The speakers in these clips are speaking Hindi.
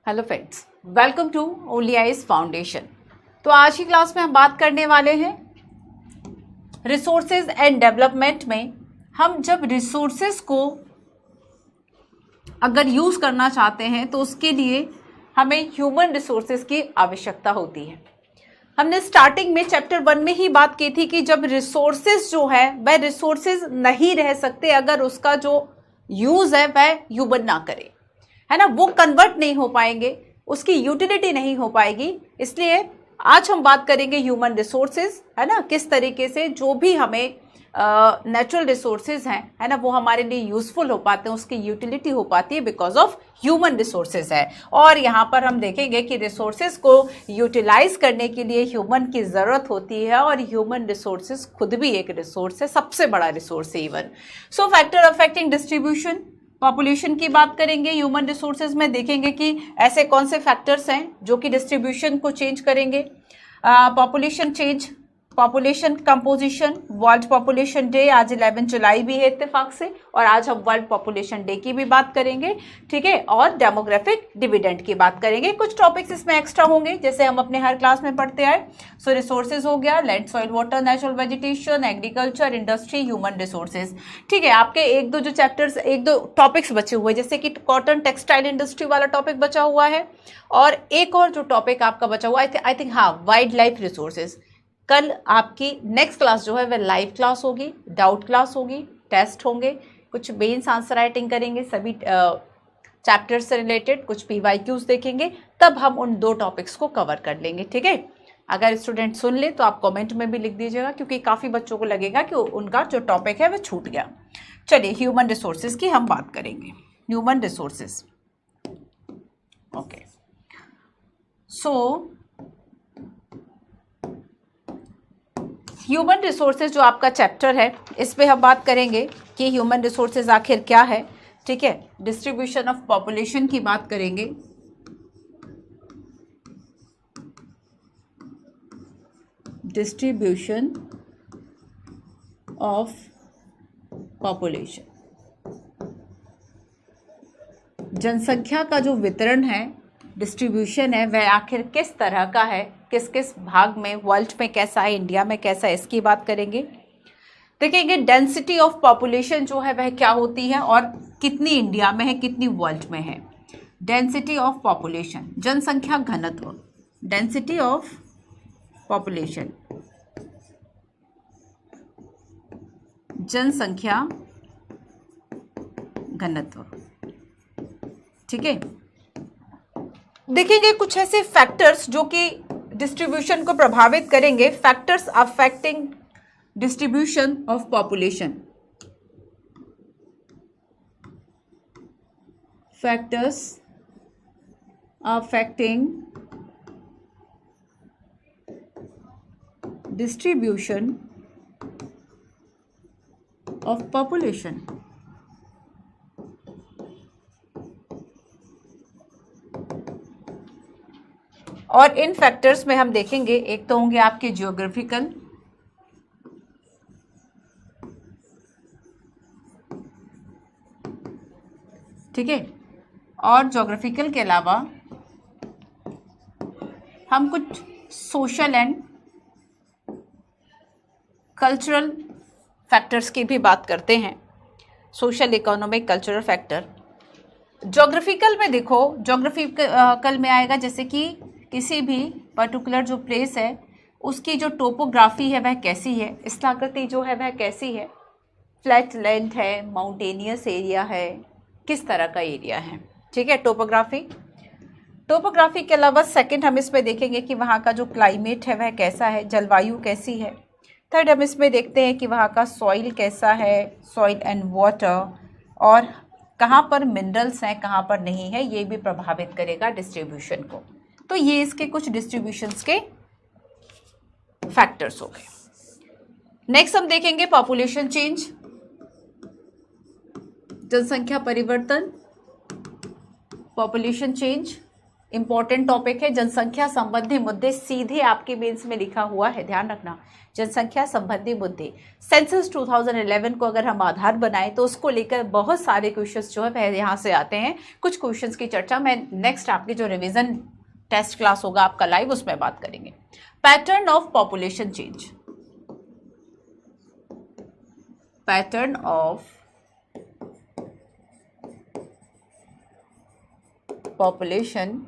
Hello friends, welcome to only eyes foundation. तो आज की क्लास में हम बात करने वाले हैं रिसोर्सेज एंड डेवलपमेंट में। हम जब रिसोर्सेज को अगर यूज करना चाहते हैं तो उसके लिए हमें ह्यूमन रिसोर्सेज की आवश्यकता होती है। हमने स्टार्टिंग में चैप्टर 1 में ही बात की थी कि जब रिसोर्सेज जो है वह रिसोर्सेज नहीं रह सकते अगर उसका जो यूज है वह ह्यूमन ना करे, है ना, वो कन्वर्ट नहीं हो पाएंगे, उसकी यूटिलिटी नहीं हो पाएगी। इसलिए आज हम बात करेंगे ह्यूमन रिसोर्सेज, है ना, किस तरीके से जो भी हमें नेचुरल रिसोर्सेज हैं, है ना, वो हमारे लिए यूजफुल हो पाते हैं, उसकी यूटिलिटी हो पाती है बिकॉज ऑफ ह्यूमन रिसोर्सेज है। और यहाँ पर हम देखेंगे कि रिसोर्सेज को यूटिलाइज करने के लिए ह्यूमन की जरूरत होती है और ह्यूमन रिसोर्सेज खुद भी एक रिसोर्स है, सबसे बड़ा रिसोर्स है इवन। सो फैक्टर अफेक्टिंग डिस्ट्रीब्यूशन, पॉपुलेशन की बात करेंगे ह्यूमन रिसोर्सेज में, देखेंगे कि ऐसे कौन से फैक्टर्स हैं जो कि डिस्ट्रीब्यूशन को चेंज करेंगे। Population change, population composition, world population day आज 11 जुलाई भी है इत्तेफाक से, और आज हम वर्ल्ड पॉपुलेशन डे की भी बात करेंगे, ठीक है। और डेमोग्राफिक डिविडेंड की बात करेंगे। कुछ टॉपिक्स इसमें एक्स्ट्रा होंगे जैसे हम अपने हर क्लास में पढ़ते आए। सो रिसोर्सेज हो गया, land, soil, water, natural vegetation, agriculture, industry, human resources, ठीक है। आपके एक दो जो चैप्टर्स, एक दो टॉपिक्स बचे हुए जैसे कि कॉटन टेक्सटाइल इंडस्ट्री वाला टॉपिक बचा हुआ है, और एक और जो टॉपिक आपका बचा हुआ आई थिंक हाँ, वाइल्ड लाइफ रिसोर्सेज। कल आपकी नेक्स्ट क्लास जो है वह लाइव क्लास होगी, डाउट क्लास होगी, टेस्ट होंगे, कुछ मेंस आंसर राइटिंग करेंगे सभी चैप्टर्स से रिलेटेड, कुछ पीवाईक्यूज देखेंगे, तब हम उन दो टॉपिक्स को कवर कर लेंगे, ठीक है। अगर स्टूडेंट सुन ले तो आप कमेंट में भी लिख दीजिएगा क्योंकि काफ़ी बच्चों को लगेगा कि उनका जो टॉपिक है वह छूट गया। चलिए ह्यूमन रिसोर्सेज की हम बात करेंगे। Human resources, okay. So human resources जो आपका चैप्टर है इस पे हम बात करेंगे कि ह्यूमन रिसोर्सेज आखिर क्या है, ठीक है। डिस्ट्रीब्यूशन ऑफ पॉपुलेशन की बात करेंगे, डिस्ट्रीब्यूशन ऑफ पॉपुलेशन, जनसंख्या का जो वितरण है, डिस्ट्रीब्यूशन है, वह आखिर किस तरह का है, किस किस भाग में, वर्ल्ड में कैसा है, इंडिया में कैसा है, इसकी बात करेंगे। देखेंगे डेंसिटी ऑफ पॉपुलेशन जो है वह क्या होती है और कितनी इंडिया में है, कितनी वर्ल्ड में है। डेंसिटी ऑफ पॉपुलेशन, जनसंख्या घनत्व, डेंसिटी ऑफ पॉपुलेशन, जनसंख्या घनत्व, ठीक है। देखेंगे कुछ ऐसे फैक्टर्स जो कि डिस्ट्रीब्यूशन को प्रभावित करेंगे, factors affecting distribution of population, factors affecting distribution of population. और इन फैक्टर्स में हम देखेंगे, एक तो होंगे आपके जियोग्राफिकल, ठीक है, और ज्योग्राफिकल के अलावा हम कुछ सोशल एंड कल्चरल फैक्टर्स की भी बात करते हैं, social, economic, cultural factor. Geographical में देखो, ज्योग्राफिकल में आएगा जैसे कि किसी भी पर्टिकुलर जो प्लेस है उसकी जो टोपोग्राफी है वह कैसी है, स्थलाकृति जो है वह कैसी है, फ्लैट लैंड है, माउंटेनियस एरिया है, किस तरह का एरिया है, ठीक है, टोपोग्राफी। टोपोग्राफी के अलावा सेकंड हम इसमें देखेंगे कि वहाँ का जो क्लाइमेट है वह कैसा है, जलवायु कैसी है। थर्ड हम इसमें देखते हैं कि वहाँ का सॉइल कैसा है, सॉइल एंड वाटर, और कहाँ पर मिनरल्स हैं, कहाँ पर नहीं है, ये भी प्रभावित करेगा डिस्ट्रीब्यूशन को। तो ये इसके कुछ डिस्ट्रीब्यूशंस के फैक्टर्स हो गए। नेक्स्ट हम देखेंगे पॉपुलेशन चेंज, जनसंख्या परिवर्तन, पॉपुलेशन चेंज, इंपॉर्टेंट टॉपिक है। जनसंख्या संबंधी मुद्दे सीधे आपके मेंस में लिखा हुआ है, ध्यान रखना। जनसंख्या संबंधी मुद्दे, सेंसस 2011 को अगर हम आधार बनाएं तो उसको लेकर बहुत सारे क्वेश्चंस जो है वह यहाँ से आते हैं। कुछ क्वेश्चंस की चर्चा मैं नेक्स्ट आपकी जो रिवीजन टेस्ट क्लास होगा आपका लाइव, उसमें बात करेंगे। Pattern of population change, pattern of population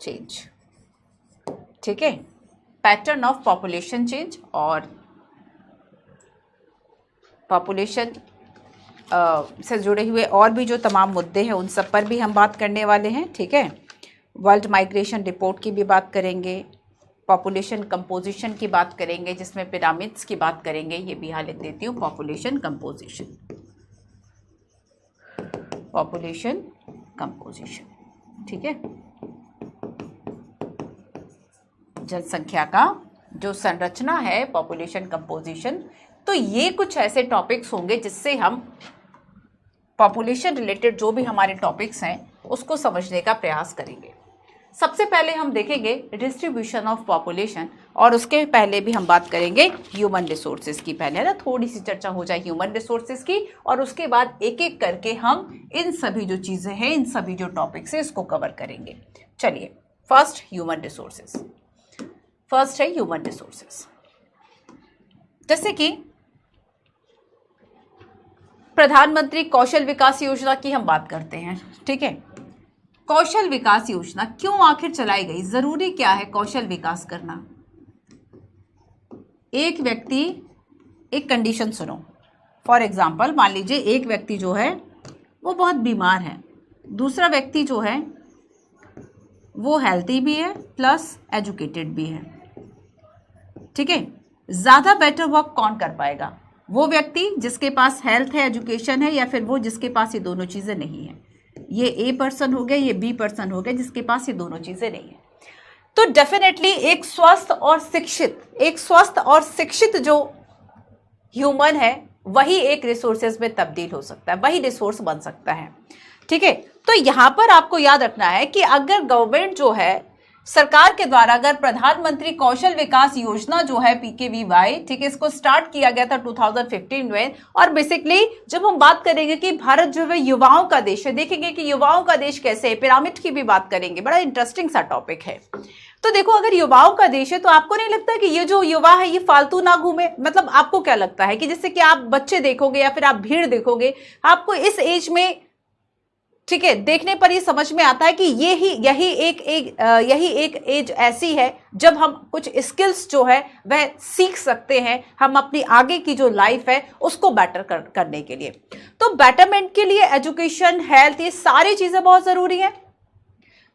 change, ठीक है, पैटर्न ऑफ पॉपुलेशन चेंज और पॉपुलेशन से जुड़े हुए और भी जो तमाम मुद्दे हैं उन सब पर भी हम बात करने वाले हैं, ठीक है। वर्ल्ड माइग्रेशन रिपोर्ट की भी बात करेंगे, पॉपुलेशन कंपोजिशन की बात करेंगे जिसमें पिरामिड्स की बात करेंगे, ये भी यहाँ लिख देती हूँ, पॉपुलेशन कंपोजिशन, पॉपुलेशन कंपोजिशन, ठीक है। जनसंख्या का जो संरचना है, पॉपुलेशन कंपोजिशन, तो ये कुछ ऐसे टॉपिक्स होंगे जिससे हम पॉपुलेशन रिलेटेड जो भी हमारे टॉपिक्स हैं उसको समझने का प्रयास करेंगे। सबसे पहले हम देखेंगे डिस्ट्रीब्यूशन ऑफ पॉपुलेशन और उसके पहले भी हम बात करेंगे ह्यूमन रिसोर्सेज की। पहले ना थोड़ी सी चर्चा हो जाए ह्यूमन रिसोर्सेज की और उसके बाद एक एक करके हम इन सभी जो चीज़ें हैं, इन सभी जो टॉपिक्स हैं इसको कवर करेंगे। चलिए, फर्स्ट ह्यूमन रिसोर्सेज, फर्स्ट है ह्यूमन रिसोर्सेज। जैसे कि प्रधानमंत्री कौशल विकास योजना की हम बात करते हैं, ठीक है। कौशल विकास योजना क्यों आखिर चलाई गई, जरूरी क्या है कौशल विकास करना? एक व्यक्ति, एक कंडीशन सुनो, फॉर एग्जाम्पल मान लीजिए एक व्यक्ति जो है वो बहुत बीमार है, दूसरा व्यक्ति जो है वो हेल्थी भी है प्लस एजुकेटेड भी है, ठीक है। ज्यादा बेटर वर्क कौन कर पाएगा? वो व्यक्ति जिसके पास हेल्थ है, एजुकेशन है, या फिर वो जिसके पास ये दोनों चीजें नहीं है। ये ए पर्सन हो गया, ये बी पर्सन हो गया जिसके पास ये दोनों चीजें नहीं है। तो डेफिनेटली एक स्वस्थ और शिक्षित जो ह्यूमन है वही एक रिसोर्सेज में तब्दील हो सकता है, वही रिसोर्स बन सकता है, ठीक है। तो यहां पर आपको याद रखना है कि अगर गवर्नमेंट जो है, सरकार के द्वारा अगर प्रधानमंत्री कौशल विकास योजना जो है PKVY, ठीक है, इसको स्टार्ट किया गया था 2015 में। और बेसिकली जब हम बात करेंगे कि भारत जो है युवाओं का देश है, देखेंगे कि युवाओं का देश कैसे है, पिरामिड की भी बात करेंगे, बड़ा इंटरेस्टिंग सा टॉपिक है। तो देखो, अगर युवाओं का देश है तो आपको नहीं लगता कि ये जो युवा है ये फालतू ना घूमे? मतलब आपको क्या लगता है कि जैसे कि आप बच्चे देखोगे या फिर आप भीड़ देखोगे, आपको इस एज में, ठीक है, देखने पर ये समझ में आता है कि यही एक एज ऐसी है जब हम कुछ स्किल्स जो है वह सीख सकते हैं, हम अपनी आगे की जो लाइफ है उसको बेटर करने के लिए। तो बेटरमेंट के लिए एजुकेशन, हेल्थ, ये सारी चीजें बहुत जरूरी है।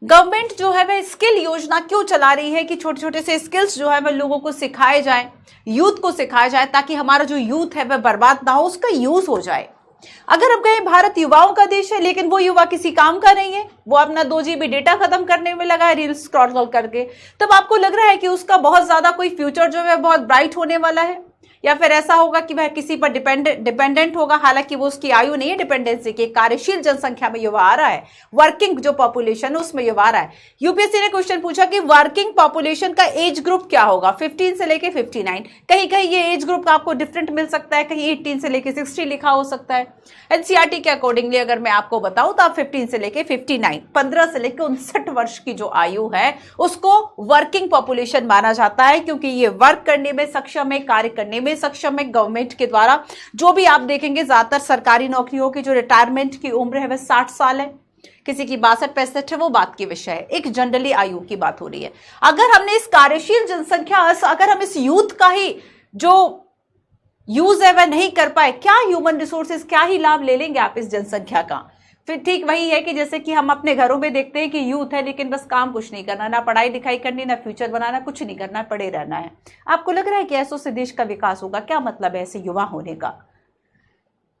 गवर्नमेंट जो है वह स्किल योजना क्यों चला रही है कि छोटे छोटे से स्किल्स जो है वह लोगों को सिखाए जाए, यूथ को सिखाया जाए, ताकि हमारा जो यूथ है वह बर्बाद ना हो, उसका यूज हो जाए। अगर अब कहें भारत युवाओं का देश है लेकिन वो युवा किसी काम का नहीं है, वो अपना 2 GB डेटा खत्म करने में लगा है रील्स स्क्रॉल करके, तब आपको लग रहा है कि उसका बहुत ज्यादा कोई फ्यूचर जो है बहुत ब्राइट होने वाला है? या फिर ऐसा होगा कि वह किसी पर डिपेंडेंट होगा? हालांकि वो उसकी आयु नहीं है डिपेंडेंसी की, कार्यशील जनसंख्या में युवा आ रहा है, वर्किंग जो पॉपुलेशन है उसमें युवा आ रहा है। यूपीएससी ने क्वेश्चन पूछा कि वर्किंग पॉपुलेशन का एज ग्रुप क्या होगा, 15 से लेके 59। कहीं कहीं ये एज ग्रुप आपको डिफरेंट मिल सकता है, कहीं 18 से लेके 60 लिखा हो सकता है। एनसीईआरटी के अकॉर्डिंगली अगर मैं आपको बताऊं तो आप 15 से लेके 59, 15 से लेके 59 वर्ष की जो आयु है उसको वर्किंग पॉपुलेशन माना जाता है, क्योंकि ये वर्क करने में सक्षम है, कार्य करने में सक्षम है। गवर्नमेंट के द्वारा जो भी आप देखेंगे ज्यादातर सरकारी नौकरियों की जो रिटायरमेंट की उम्र है वह 60 साल है, किसी की 62-65 है, वो बात की विषय है, एक जनरली आयु की बात हो रही है। अगर हमने इस कार्यशील जनसंख्या, अगर हम इस यूथ का ही जो यूज है वह नहीं कर पाए, क्या ह्यूमन रिसोर्सेज, क्या ही लाभ ले लेंगे आप इस जनसंख्या का? फिर ठीक वही है कि जैसे कि हम अपने घरों में देखते हैं कि यूथ है लेकिन बस काम कुछ नहीं करना, ना पढ़ाई लिखाई करनी, ना फ्यूचर बनाना, कुछ नहीं करना, पड़े रहना है। आपको लग रहा है कि ऐसों से देश का विकास होगा? क्या मतलब है ऐसे युवा होने का?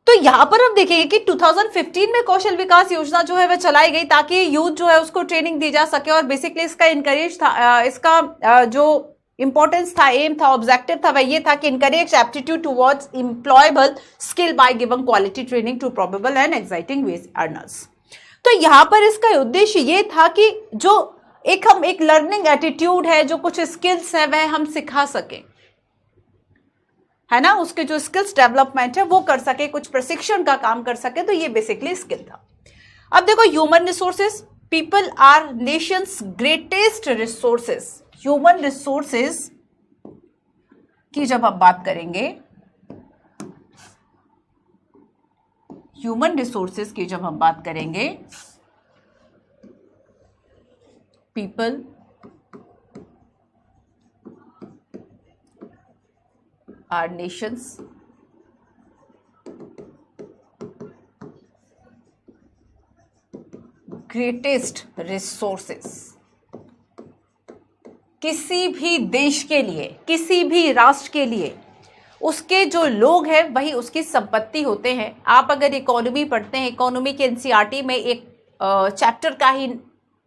तो यहां पर हम देखेंगे कि 2015 में कौशल विकास योजना जो है वह चलाई गई ताकि यूथ जो है उसको ट्रेनिंग दी जा सके। और बेसिकली इसका इनकरेज था, इसका जो इंपॉर्टेंस था, एम था, ऑब्जेक्टिव था, वह ये था कि encourage aptitude towards employable skill by giving quality training to probable and exciting wage earners. तो यहां पर इसका उद्देश्य ये था कि जो हम एक लर्निंग एटीट्यूड है, जो कुछ स्किल्स है वह हम सिखा सके, है ना, उसके जो स्किल्स डेवलपमेंट है वो कर सके, कुछ प्रशिक्षण का काम कर सके, तो ये बेसिकली स्किल था। अब देखो human resources, people are nation's greatest resources. Human resources की जब हम बात करेंगे, ह्यूमन रिसोर्सेस की जब हम बात करेंगे, people are nation's greatest resources. किसी भी देश के लिए, किसी भी राष्ट्र के लिए उसके जो लोग हैं वही उसकी संपत्ति होते हैं। आप अगर इकोनॉमी पढ़ते हैं, इकोनॉमी के एनसीईआरटी में एक चैप्टर का ही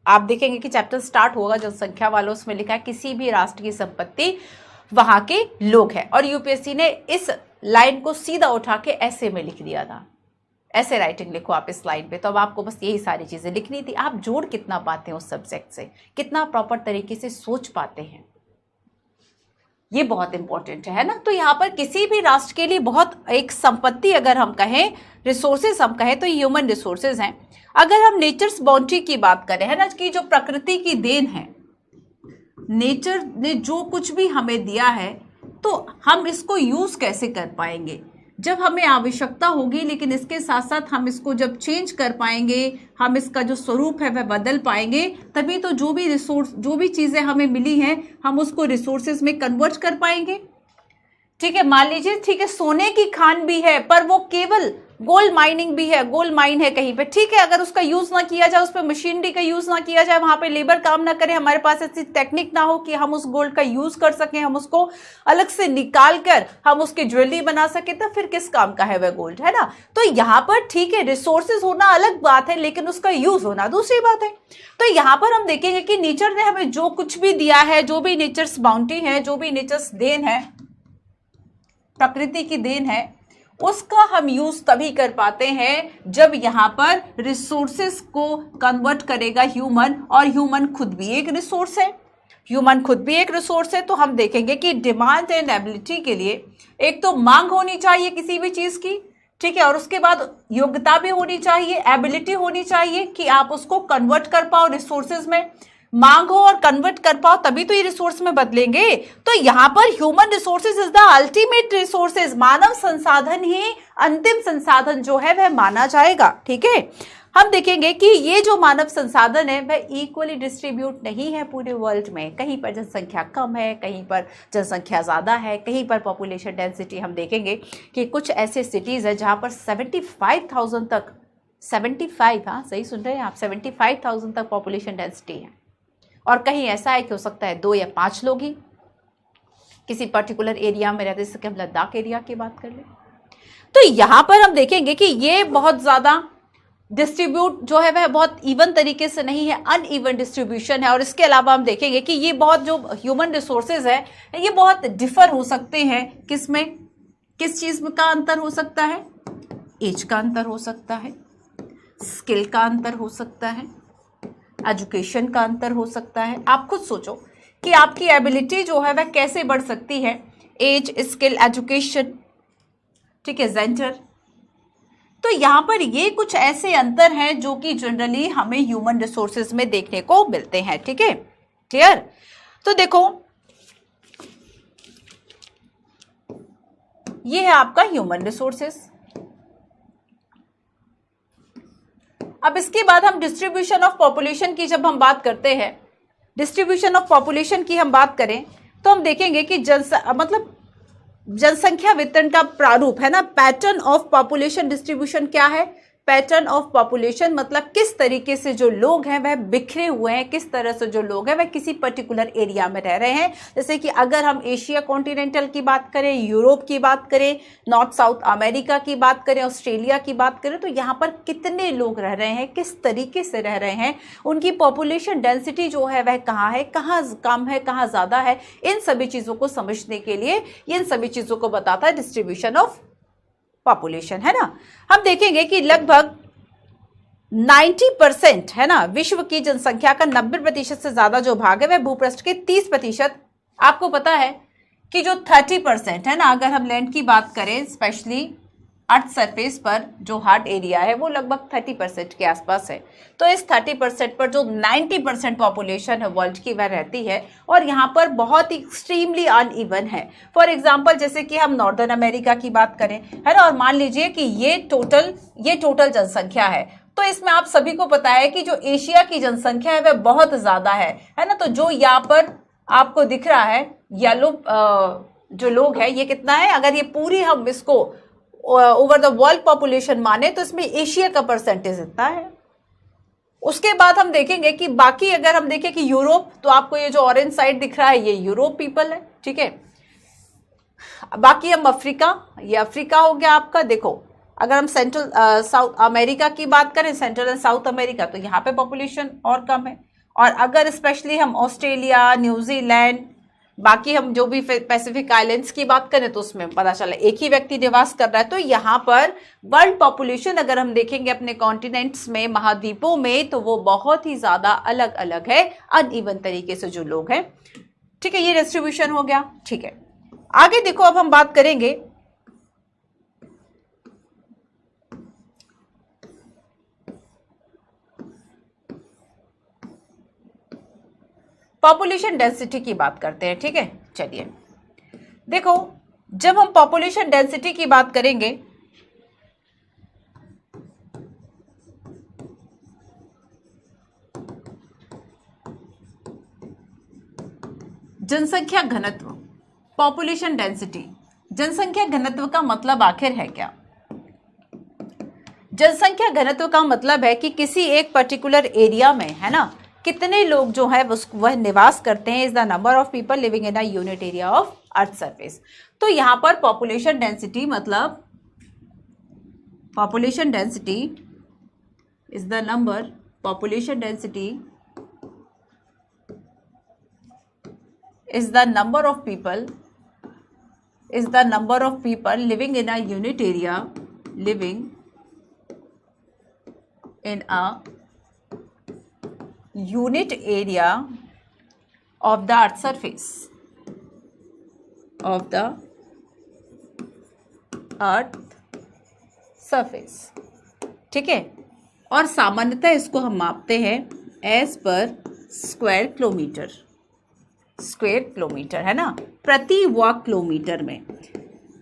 आप देखेंगे कि चैप्टर स्टार्ट होगा जनसंख्या वालों, उसमें लिखा है किसी भी राष्ट्र की संपत्ति वहां के लोग हैं। और यूपीएससी ने इस लाइन को सीधा उठा के ऐसे में लिख दिया था, ऐसे राइटिंग लिखो आप इस लाइन पे, तो अब आपको बस यही सारी चीजें लिखनी थी। आप जोड़ कितना पाते हैं उस सब्जेक्ट से, कितना प्रॉपर तरीके से सोच पाते हैं, ये बहुत इंपॉर्टेंट है ना। तो यहाँ पर किसी भी राष्ट्र के लिए बहुत एक संपत्ति अगर हम कहें, रिसोर्सेज हम कहें, तो ह्यूमन रिसोर्सेज हैं। अगर हम नेचर्स बाउंड्री की बात करें, है ना, कि जो प्रकृति की देन है, नेचर ने जो कुछ भी हमें दिया है, तो हम इसको यूज कैसे कर पाएंगे जब हमें आवश्यकता होगी, लेकिन इसके साथ साथ हम इसको जब चेंज कर पाएंगे, हम इसका जो स्वरूप है वह बदल पाएंगे, तभी तो जो भी रिसोर्स, जो भी चीजें हमें मिली हैं, हम उसको रिसोर्सेज में कन्वर्ट कर पाएंगे। ठीक है, मान लीजिए, ठीक है, सोने की खान भी है पर वो केवल गोल्ड माइनिंग भी है, गोल्ड माइन है कहीं पे, ठीक है, अगर उसका यूज ना किया जाए, उस पर मशीनरी का यूज ना किया जाए, वहां पे लेबर काम ना करे, हमारे पास ऐसी टेक्निक ना हो कि हम उस गोल्ड का यूज कर सकें, हम उसको अलग से निकाल कर हम उसकी ज्वेलरी बना सके, तो फिर किस काम का है वह गोल्ड, है ना। तो यहाँ पर ठीक है, रिसोर्सेज होना अलग बात है, लेकिन उसका यूज होना दूसरी बात है। तो यहाँ पर हम देखेंगे कि नेचर ने हमें जो कुछ भी दिया है, जो भी नेचर्स बाउंड्री है, जो भी नेचर्स देन है, प्रकृति की देन है, उसका हम यूज तभी कर पाते हैं जब यहां पर रिसोर्सेस को कन्वर्ट करेगा ह्यूमन, और ह्यूमन खुद भी एक रिसोर्स है। ह्यूमन खुद भी एक रिसोर्स है। तो हम देखेंगे कि डिमांड एंड एबिलिटी के लिए एक तो मांग होनी चाहिए किसी भी चीज की, ठीक है, और उसके बाद योग्यता भी होनी चाहिए, एबिलिटी होनी चाहिए कि आप उसको कन्वर्ट कर पाओ रिसोर्सेज में। मांग हो और कन्वर्ट कर पाओ, तभी तो ये रिसोर्स में बदलेंगे। तो यहाँ पर human resources is the ultimate resources, मानव संसाधन ही अंतिम संसाधन जो है वह माना जाएगा। ठीक है, हम देखेंगे कि ये जो मानव संसाधन है वह इक्वली डिस्ट्रीब्यूट नहीं है पूरे वर्ल्ड में। कहीं पर जनसंख्या कम है, कहीं पर जनसंख्या ज्यादा है, कहीं पर पॉपुलेशन डेंसिटी, हम देखेंगे कि कुछ ऐसे सिटीज है जहां पर 75,000 तक, 75, हाँ सही सुन रहे हैं आप, 75,000 तक पॉपुलेशन डेंसिटी है। और कहीं ऐसा है कि हो सकता है 2 या 5 लोग ही किसी पर्टिकुलर एरिया में रहते, जैसे हम लद्दाख एरिया की बात कर ले। तो यहां पर हम देखेंगे कि ये बहुत ज्यादा डिस्ट्रीब्यूट जो है वह बहुत इवन तरीके से नहीं है, अनइवन डिस्ट्रीब्यूशन है। और इसके अलावा हम देखेंगे कि ये बहुत जो ह्यूमन रिसोर्सेज है ये बहुत डिफर हो सकते हैं। किसमें, किस चीज में का अंतर हो सकता है, एज का अंतर हो सकता है, स्किल का अंतर हो सकता है, एजुकेशन का अंतर हो सकता है। आप खुद सोचो कि आपकी एबिलिटी जो है वह कैसे बढ़ सकती है, एज, स्किल, एजुकेशन, ठीक है, जेंडर। तो यहां पर ये कुछ ऐसे अंतर हैं जो कि जनरली हमें ह्यूमन रिसोर्सेज में देखने को मिलते हैं। ठीक है, क्लियर। तो देखो ये है आपका ह्यूमन रिसोर्सेज। अब इसके बाद हम डिस्ट्रीब्यूशन ऑफ पॉपुलेशन की जब हम बात करते हैं, डिस्ट्रीब्यूशन ऑफ पॉपुलेशन की हम बात करें तो हम देखेंगे कि जनसंख्या वितरण का प्रारूप है ना, पैटर्न ऑफ पॉपुलेशन डिस्ट्रीब्यूशन क्या है, पैटर्न ऑफ पॉपुलेशन मतलब किस तरीके से जो लोग हैं वह बिखरे हुए हैं, किस तरह से जो लोग हैं वह किसी पर्टिकुलर एरिया में रह रहे हैं। जैसे कि अगर हम एशिया कॉन्टिनेंटल की बात करें, यूरोप की बात करें, नॉर्थ साउथ अमेरिका की बात करें, ऑस्ट्रेलिया की बात करें, तो यहाँ पर कितने लोग रह रहे हैं, किस तरीके से रह रहे हैं, उनकी पॉपुलेशन डेंसिटी जो है वह कहाँ है, कहाँ कम है, कहाँ ज्यादा है, इन सभी चीजों को समझने के लिए इन सभी चीजों को बताता है डिस्ट्रीब्यूशन ऑफ पॉपुलेशन, है ना। हम देखेंगे कि लगभग 90% है ना, विश्व की जनसंख्या का 90% से ज्यादा जो भाग है वह भूपृष्ठ के 30%। आपको पता है कि जो 30% है ना, अगर हम लैंड की बात करें, स्पेशली अर्थ सरफेस पर जो हार्ड एरिया है वो लगभग 30% के आसपास है। तो इस 30% पर जो 90% पॉपुलेशन है वर्ल्ड की वह रहती है, और यहाँ पर बहुत ही एक्सट्रीमली अनइवन है। फॉर एग्जांपल जैसे कि हम नॉर्दर्न अमेरिका की बात करें, है ना, और मान लीजिए कि ये टोटल जनसंख्या है, तो इसमें आप सभी को पता है कि जो एशिया की जनसंख्या है वह बहुत ज्यादा है ना। तो जो यहाँ पर आपको दिख रहा है येलो जो लोग है, ये कितना है, अगर ये पूरी हम इसको ओवर द वर्ल्ड पॉपुलेशन माने तो इसमें एशिया का परसेंटेज इतना है। उसके बाद हम देखेंगे कि बाकी अगर हम देखें कि यूरोप, तो आपको ये जो ऑरेंज साइड दिख रहा है ये यूरोप पीपल है, ठीक है। बाकी हम अफ्रीका, ये अफ्रीका हो गया आपका। देखो अगर हम सेंट्रल साउथ अमेरिका की बात करें, सेंट्रल एंड साउथ अमेरिका, तो यहाँ पे पॉपुलेशन और कम है। और अगर स्पेशली हम ऑस्ट्रेलिया, न्यूजीलैंड, बाकी हम जो भी पैसिफिक आइलैंड्स की बात करें तो उसमें पता चला एक ही व्यक्ति निवास कर रहा है। तो यहाँ पर वर्ल्ड पॉपुलेशन अगर हम देखेंगे अपने कॉन्टिनेंट्स में, महाद्वीपों में, तो वो बहुत ही ज्यादा अलग अलग है, अनइवन तरीके से जो लोग हैं, ठीक है। ये डिस्ट्रीब्यूशन हो गया, ठीक है। आगे देखो, अब हम बात करेंगे पॉपुलेशन डेंसिटी की बात करते हैं, ठीक है। चलिए देखो, जब हम पॉपुलेशन डेंसिटी की बात करेंगे जनसंख्या घनत्व, पॉपुलेशन डेंसिटी, जनसंख्या घनत्व का मतलब आखिर है क्या? जनसंख्या घनत्व का मतलब है कि किसी एक पर्टिकुलर एरिया में, है ना, कितने लोग जो है वह निवास करते हैं, is the number of people living in a unit area of earth surface. तो यहां पर पॉपुलेशन डेंसिटी मतलब population density is the number, population density is the number of people living in a unit area, living in a unit area of the earth surface, of the earth surface, ठीक है। और सामान्यतः इसको हम मापते हैं एज पर स्क्वायर किलोमीटर, है ना, प्रति वर्ग किलोमीटर में।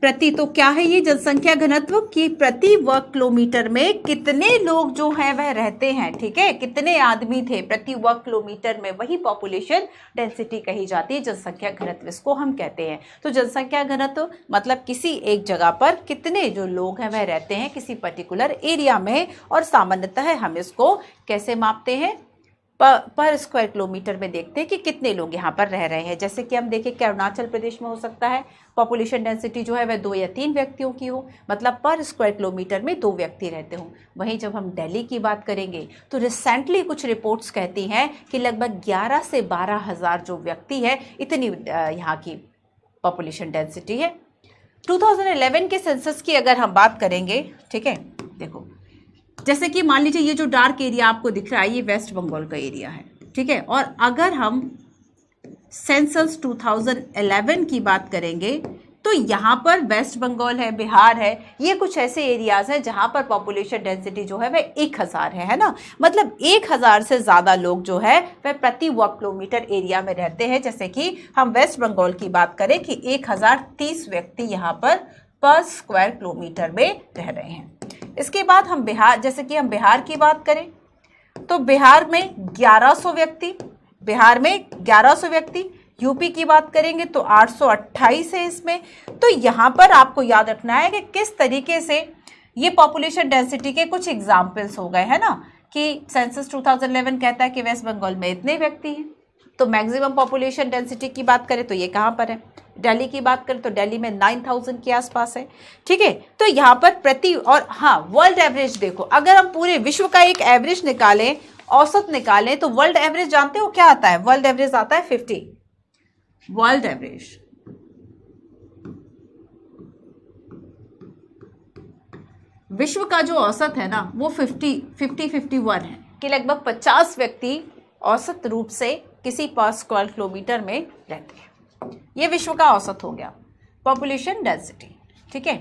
प्रति तो क्या है ये जनसंख्या घनत्व की प्रति वर्ग किलोमीटर में कितने लोग जो है वह रहते हैं, ठीक है, कितने आदमी थे प्रति वर्ग किलोमीटर में, वही पॉपुलेशन डेंसिटी कही जाती है, जनसंख्या घनत्व इसको हम कहते हैं। तो जनसंख्या घनत्व मतलब किसी एक जगह पर कितने जो लोग हैं वह रहते हैं किसी पर्टिकुलर एरिया में, और सामान्यतः हम इसको कैसे मापते हैं, पर स्क्वायर किलोमीटर में देखते हैं कि कितने लोग यहाँ पर रह रहे हैं। जैसे कि हम देखें कि अरुणाचल प्रदेश में हो सकता है पॉपुलेशन डेंसिटी जो है वह 2 या 3 व्यक्तियों की हो, मतलब पर स्क्वायर किलोमीटर में 2 व्यक्ति रहते हों। वहीं जब हम दिल्ली की बात करेंगे तो रिसेंटली कुछ रिपोर्ट्स कहती हैं कि लगभग 11 से 12 हज़ार जो व्यक्ति है, इतनी यहाँ की पॉपुलेशन डेंसिटी है। 2011 के सेंसस की अगर हम बात करेंगे, ठीक है, देखो जैसे कि मान लीजिए ये जो डार्क एरिया आपको दिख रहा है ये वेस्ट बंगाल का एरिया है, ठीक है। और अगर हम सेंसस 2011 की बात करेंगे तो यहाँ पर वेस्ट बंगाल है, बिहार है, ये कुछ ऐसे एरियाज हैं जहाँ पर पॉपुलेशन डेंसिटी जो है वह 1000 है ना, मतलब 1000 से ज़्यादा लोग जो है वह प्रति वर्ग किलोमीटर एरिया में रहते हैं। जैसे कि हम वेस्ट बंगाल की बात करें कि 1030 व्यक्ति यहाँ पर स्क्वायर किलोमीटर में रह रहे हैं। इसके बाद हम बिहार, जैसे कि हम बिहार की बात करें तो बिहार में 1100 व्यक्ति, यूपी की बात करेंगे तो 828 है इसमें। तो यहाँ पर आपको याद रखना है कि किस तरीके से ये पॉपुलेशन डेंसिटी के कुछ एग्जाम्पल्स हो गए, है ना, कि सेंसस 2011 कहता है कि वेस्ट बंगाल में इतने व्यक्ति हैं। तो मैक्सिमम पॉपुलेशन डेंसिटी की बात करें तो ये कहाँ पर है, दिल्ली की बात करें तो दिल्ली में 9000 के आसपास है, ठीक है। तो यहाँ पर प्रति, और हाँ वर्ल्ड एवरेज देखो, अगर हम पूरे विश्व का एक एवरेज निकालें, औसत निकालें, तो वर्ल्ड एवरेज जानते हो क्या आता है, वर्ल्ड एवरेज आता है 50, वर्ल्ड विश्व का जो औसत है ना वो 51 है कि लगभग 50 व्यक्ति औसत रूप से किसी पर स्क्वायर किलोमीटर में रहते हैं। ये विश्व का औसत हो गया पॉपुलेशन डेंसिटी। ठीक है,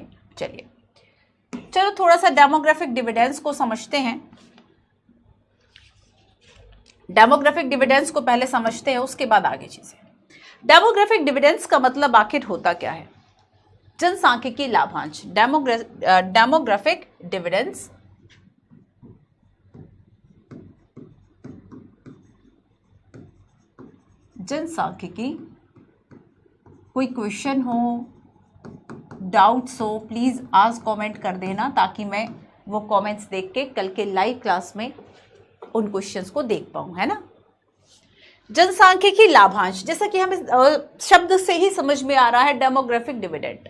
चलो थोड़ा सा डेमोग्राफिक डिविडेंड्स को समझते हैं। डेमोग्राफिक डिविडेंड्स को पहले समझते हैं, उसके बाद आगे चीजें। डेमोग्राफिक डिविडेंड्स का मतलब आखिर होता क्या है? जनसांख्यिकी लाभांश। डेमोग्राफिक डिविडेंड्स जनसांख्यिकी। कोई क्वेश्चन हो, डाउट्स हो, प्लीज आज कमेंट कर देना ताकि मैं वो कमेंट्स देख के कल के लाइव क्लास में उन क्वेश्चंस को देख पाऊं, है ना। जनसांख्यिकी लाभांश, जैसा कि हमें शब्द से ही समझ में आ रहा है, डेमोग्राफिक डिविडेंड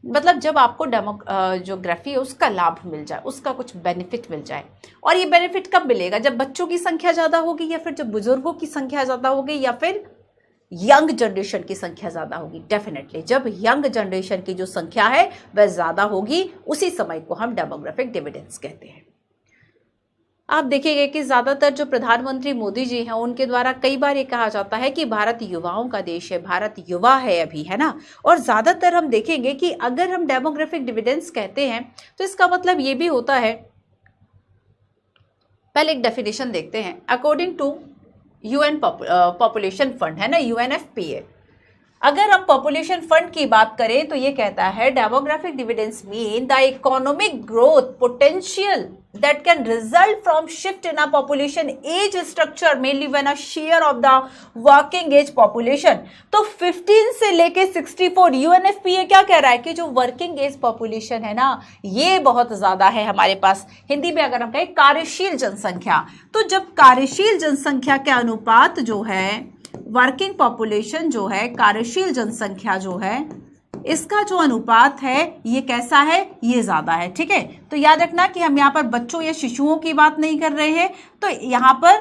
मतलब जब आपको डेमोग्राफी है उसका लाभ मिल जाए, उसका कुछ बेनिफिट मिल जाए। और ये बेनिफिट कब मिलेगा? जब बच्चों की संख्या ज्यादा होगी, या फिर जब बुजुर्गों की संख्या ज्यादा होगी, या फिर यंग जनरेशन की संख्या ज्यादा होगी। डेफिनेटली जब यंग जनरेशन की जो संख्या है वह ज्यादा होगी, उसी समय को हम डेमोग्राफिक डिविडेंड्स कहते हैं। आप देखेंगे कि ज्यादातर जो प्रधानमंत्री मोदी जी हैं उनके द्वारा कई बार ये कहा जाता है कि भारत युवाओं का देश है, भारत युवा है अभी, है ना। और ज्यादातर हम देखेंगे कि अगर हम डेमोग्राफिक डिविडेंड्स कहते हैं तो इसका मतलब ये भी होता है, पहले एक डेफिनेशन देखते हैं। According to UN population fund, है ना, यूएनएफपीए, अगर हम पॉपुलेशन फंड की बात करें तो ये कहता है demographic dividends mean the economic growth potential that can result from shift in a population age structure mainly when a share of the working age population। तो 15 से लेके 64 यूएनएफपीए क्या कह रहा है कि जो वर्किंग एज पॉपुलेशन है ना ये बहुत ज्यादा है हमारे पास। हिंदी में अगर हम कहें कार्यशील जनसंख्या, तो जब कार्यशील जनसंख्या के अनुपात जो है वर्किंग पॉपुलेशन जो है, कार्यशील जनसंख्या जो है, इसका जो अनुपात है ये कैसा है? ये ज्यादा है। ठीक है, तो याद रखना कि हम यहाँ पर बच्चों या शिशुओं की बात नहीं कर रहे हैं, तो यहाँ पर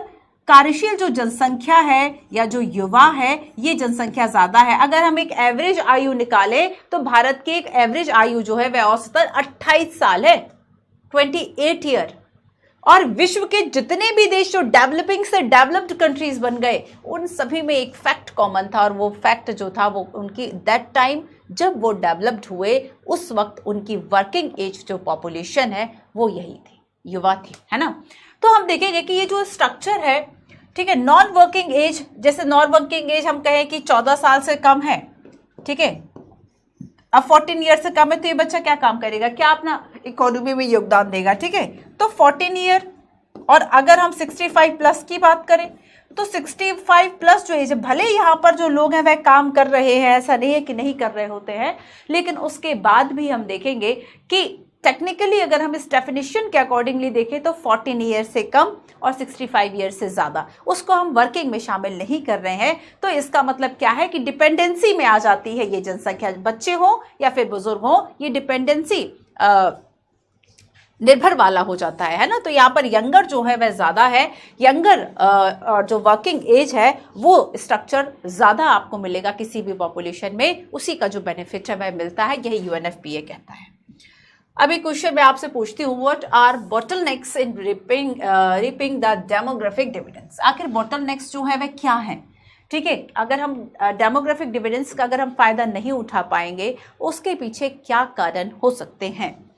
कार्यशील जो जनसंख्या है या जो युवा है ये जनसंख्या ज्यादा है। अगर हम एक एवरेज आयु निकालें तो भारत की एक एवरेज आयु जो है वह औसतन 28 साल है, 28 ईयर। और विश्व के जितने भी देश जो डेवलपिंग से डेवलप्ड कंट्रीज बन गए उन सभी में एक फैक्ट कॉमन था, और वो फैक्ट जो था वो उनकी दैट टाइम जब वो डेवलप्ड हुए उस वक्त उनकी वर्किंग एज जो पॉपुलेशन है वो यही थी, युवा थी, है ना। तो हम देखेंगे कि ये जो स्ट्रक्चर है, ठीक है, नॉन वर्किंग एज, जैसे नॉन वर्किंग एज हम कहें कि 14 साल से कम है, ठीक है, अब 14 ईयर से कम है तो ये बच्चा क्या काम करेगा, क्या अपना इकोनॉमी में योगदान देगा। ठीक है, तो 14 ईयर। और अगर हम 65 प्लस की बात करें तो 65 प्लस जो एज, भले यहाँ पर जो लोग हैं वह काम कर रहे हैं, ऐसा नहीं है कि नहीं कर रहे होते हैं, लेकिन उसके बाद भी हम देखेंगे कि टेक्निकली अगर हम इस डेफिनेशन के अकॉर्डिंगली देखें तो 14 ईयर से कम और 65 ईयर से ज्यादा, उसको हम वर्किंग में शामिल नहीं कर रहे हैं। तो इसका मतलब क्या है कि डिपेंडेंसी में आ जाती है ये जनसंख्या, बच्चे हो या फिर बुजुर्ग हो, ये डिपेंडेंसी निर्भर वाला हो जाता है ना। तो यहाँ पर यंगर जो है वह ज्यादा है, यंगर जो वर्किंग एज है वो स्ट्रक्चर ज्यादा आपको मिलेगा किसी भी पॉपुलेशन में, उसी का जो बेनिफिट है वह मिलता है, यही यूएनएफपीए कहता है। अभी क्वेश्चन मैं आपसे पूछती हूँ, what are bottlenecks in reaping the demographic dividends. आखिर बॉटलनेक्स जो है वह क्या है? ठीक है, अगर हम डेमोग्राफिक डिविडेंड्स का अगर हम फायदा नहीं उठा पाएंगे उसके पीछे क्या कारण हो सकते हैं?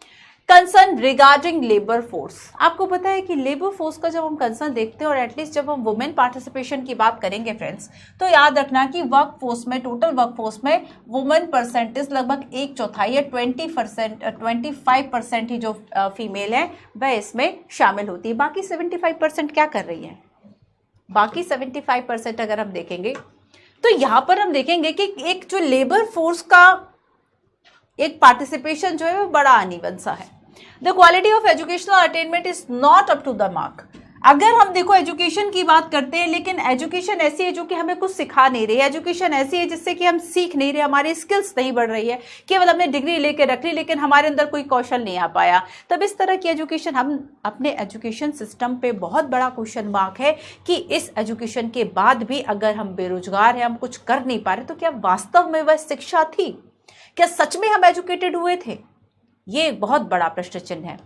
Concern regarding labour force. आपको पता है कि लेबर फोर्स का जब हम कंसर्न देखते हैं, और एटलीस्ट जब हम वुमेन पार्टिसिपेशन की बात करेंगे फ्रेंड्स, तो याद रखना कि वर्क फोर्स में, टोटल वर्क फोर्स में वुमेन परसेंटेज लगभग 1/4 है, 25% ही जो फीमेल है वह इसमें शामिल होती है। बाकी 75% क्या कर रही है? बाकी 75% अगर हम देखेंगे तो यहाँ पर हम देखेंगे कि एक जो लेबर फोर्स का एक पार्टिसिपेशन जो है वो बड़ा अनइवन सा है। The quality of educational attainment is not up to the mark. अगर हम देखो एजुकेशन की बात करते हैं, लेकिन एजुकेशन ऐसी है जो कि हमें कुछ सिखा नहीं रही है, एजुकेशन ऐसी है जिससे कि हम सीख नहीं रहे, हमारी स्किल्स नहीं बढ़ रही है, केवल हमने डिग्री लेके रख ली लेकिन हमारे अंदर कोई कौशल नहीं आ पाया। तब इस तरह की एजुकेशन, हम अपने एजुकेशन सिस्टम पे बहुत बड़ा क्वेश्चन मार्क है कि इस एजुकेशन के बाद भी अगर हम बेरोजगार हैं, हम कुछ कर नहीं पा रहे, तो क्या वास्तव में वह शिक्षा थी? क्या सच में हम एजुकेटेड हुए थे? ये बहुत बड़ा प्रश्न चिन्ह है।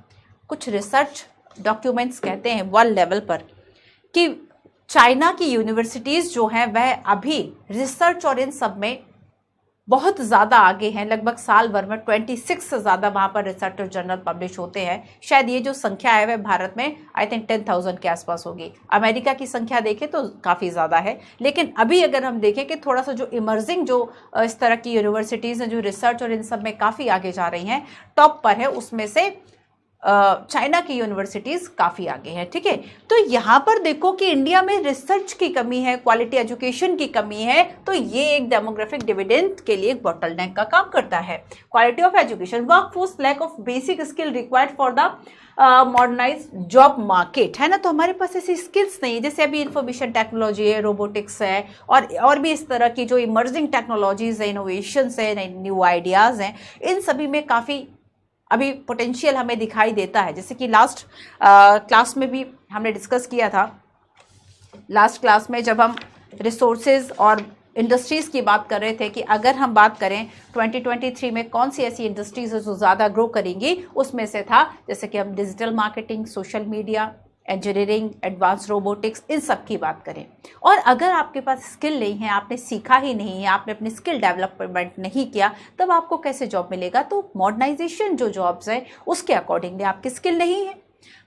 कुछ रिसर्च डॉक्यूमेंट्स कहते हैं वर्ल्ड लेवल पर कि चाइना की यूनिवर्सिटीज़ जो हैं वह अभी रिसर्च और इन सब में बहुत ज़्यादा आगे हैं। लगभग साल भर में 26 से ज़्यादा वहाँ पर रिसर्च जर्नल पब्लिश होते हैं। शायद ये जो संख्या है वह भारत में आई थिंक 10,000 के आसपास होगी। अमेरिका की संख्या देखें तो काफ़ी ज़्यादा है, लेकिन अभी अगर हम देखें कि थोड़ा सा जो इमर्जिंग जो इस तरह की यूनिवर्सिटीज़ हैं जो रिसर्च और इन सब में काफ़ी आगे जा रही हैं, टॉप पर है, उसमें से चाइना की यूनिवर्सिटीज़ काफ़ी आगे हैं। ठीक है, तो यहाँ पर देखो कि इंडिया में रिसर्च की कमी है, क्वालिटी एजुकेशन की कमी है, तो ये एक डेमोग्राफिक डिविडेंड के लिए एक बॉटलनेक का काम करता है। Quality of education, workforce, lack of basic skill required for the modernise job market, है ना। तो हमारे पास ऐसी स्किल्स नहीं, जैसे अभी इंफॉर्मेशन टेक्नोलॉजी है, रोबोटिक्स है, और भी इस तरह की जो इमर्जिंग टेक्नोलॉजीज है, इनोवेशंस है, न्यू आइडियाज़ हैं, इन सभी में काफ़ी अभी पोटेंशियल हमें दिखाई देता है। जैसे कि लास्ट क्लास में भी हमने डिस्कस किया था, लास्ट क्लास में जब हम रिसोर्सेज और इंडस्ट्रीज़ की बात कर रहे थे कि अगर हम बात करें 2023 में कौन सी ऐसी इंडस्ट्रीज है जो ज़्यादा ग्रो करेंगी, उसमें से था जैसे कि हम digital marketing, social media, engineering, advance robotics, इन सब की बात करें। और अगर आपके पास स्किल नहीं है, आपने सीखा ही नहीं है, आपने अपनी स्किल डेवलपमेंट नहीं किया, तब आपको कैसे जॉब मिलेगा। तो मॉडर्नाइजेशन जो जॉब्स है उसके अकॉर्डिंगली आपकी स्किल नहीं है।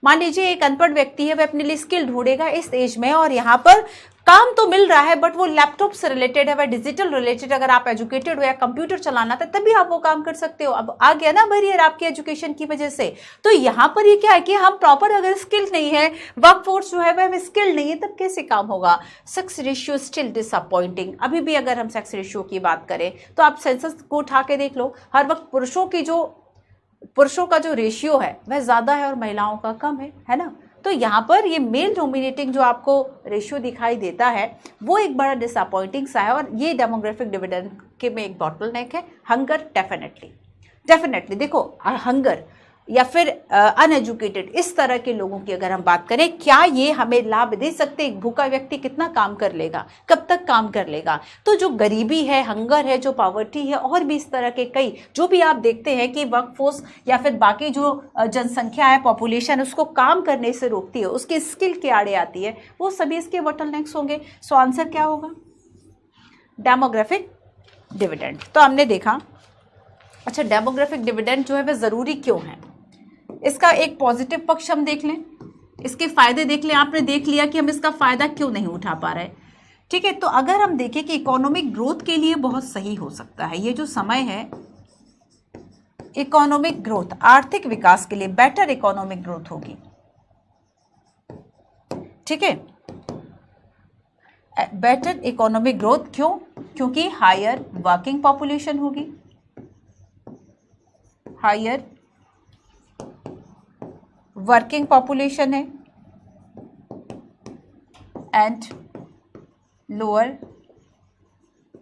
मान लीजिए एक अनपढ़ व्यक्ति है, वह अपने लिए स्किल ढूंढेगा इस एज में, और यहाँ पर काम तो मिल रहा है बट वो लैपटॉप से रिलेटेड है, वह डिजिटल रिलेटेड, अगर आप एजुकेटेड हो या कंप्यूटर चलाना था तभी आप वो काम कर सकते हो। अब आ गया ना बैरियर आपकी एजुकेशन की वजह से। तो यहाँ पर ये क्या है कि हम प्रॉपर अगर स्किल नहीं है, वर्कफोर्स जो है वह स्किल नहीं है, तब कैसे काम होगा। Sex ratio still disappointing. अभी भी अगर हम सेक्स रेशियो की बात करें तो आप सेंसस को उठा के देख लो, हर वक्त पुरुषों का जो रेशियो है वह ज़्यादा है और महिलाओं का कम है ना। तो यहाँ पर ये मेल डोमिनेटिंग जो आपको रेशियो दिखाई देता है वो एक बड़ा डिसअपॉइंटिंग सा है, और ये डेमोग्राफिक डिविडेंड के में एक बॉटलनेक है। हंगर, डेफिनेटली देखो, हंगर या फिर अनएजुकेटेड, इस तरह के लोगों की अगर हम बात करें, क्या ये हमें लाभ दे सकते। एक भूखा व्यक्ति कितना काम कर लेगा, कब तक काम कर लेगा। तो जो गरीबी है, हंगर है, जो पॉवर्टी है, और भी इस तरह के कई जो भी आप देखते हैं कि वर्कफोर्स या फिर बाकी जो जनसंख्या है, पॉपुलेशन, उसको काम करने से रोकती है, उसके स्किल के आड़े आती है, वो सभी इसके बॉटलनेक्स होंगे। सो आंसर क्या होगा, डेमोग्राफिक डिविडेंड। तो हमने देखा, अच्छा डेमोग्राफिक डिविडेंड जो है वह ज़रूरी क्यों है। इसका एक पॉजिटिव पक्ष हम देख लें, इसके फायदे देख लें। आपने देख लिया कि हम इसका फायदा क्यों नहीं उठा पा रहे। ठीक है, तो अगर हम देखें कि इकोनॉमिक ग्रोथ के लिए बहुत सही हो सकता है ये जो समय है, इकोनॉमिक ग्रोथ, आर्थिक विकास के लिए बेटर इकोनॉमिक ग्रोथ होगी। ठीक है, बेटर इकोनॉमिक ग्रोथ क्यों, क्योंकि हायर वर्किंग पॉपुलेशन होगी, हायर वर्किंग पॉपुलेशन है, एंड लोअर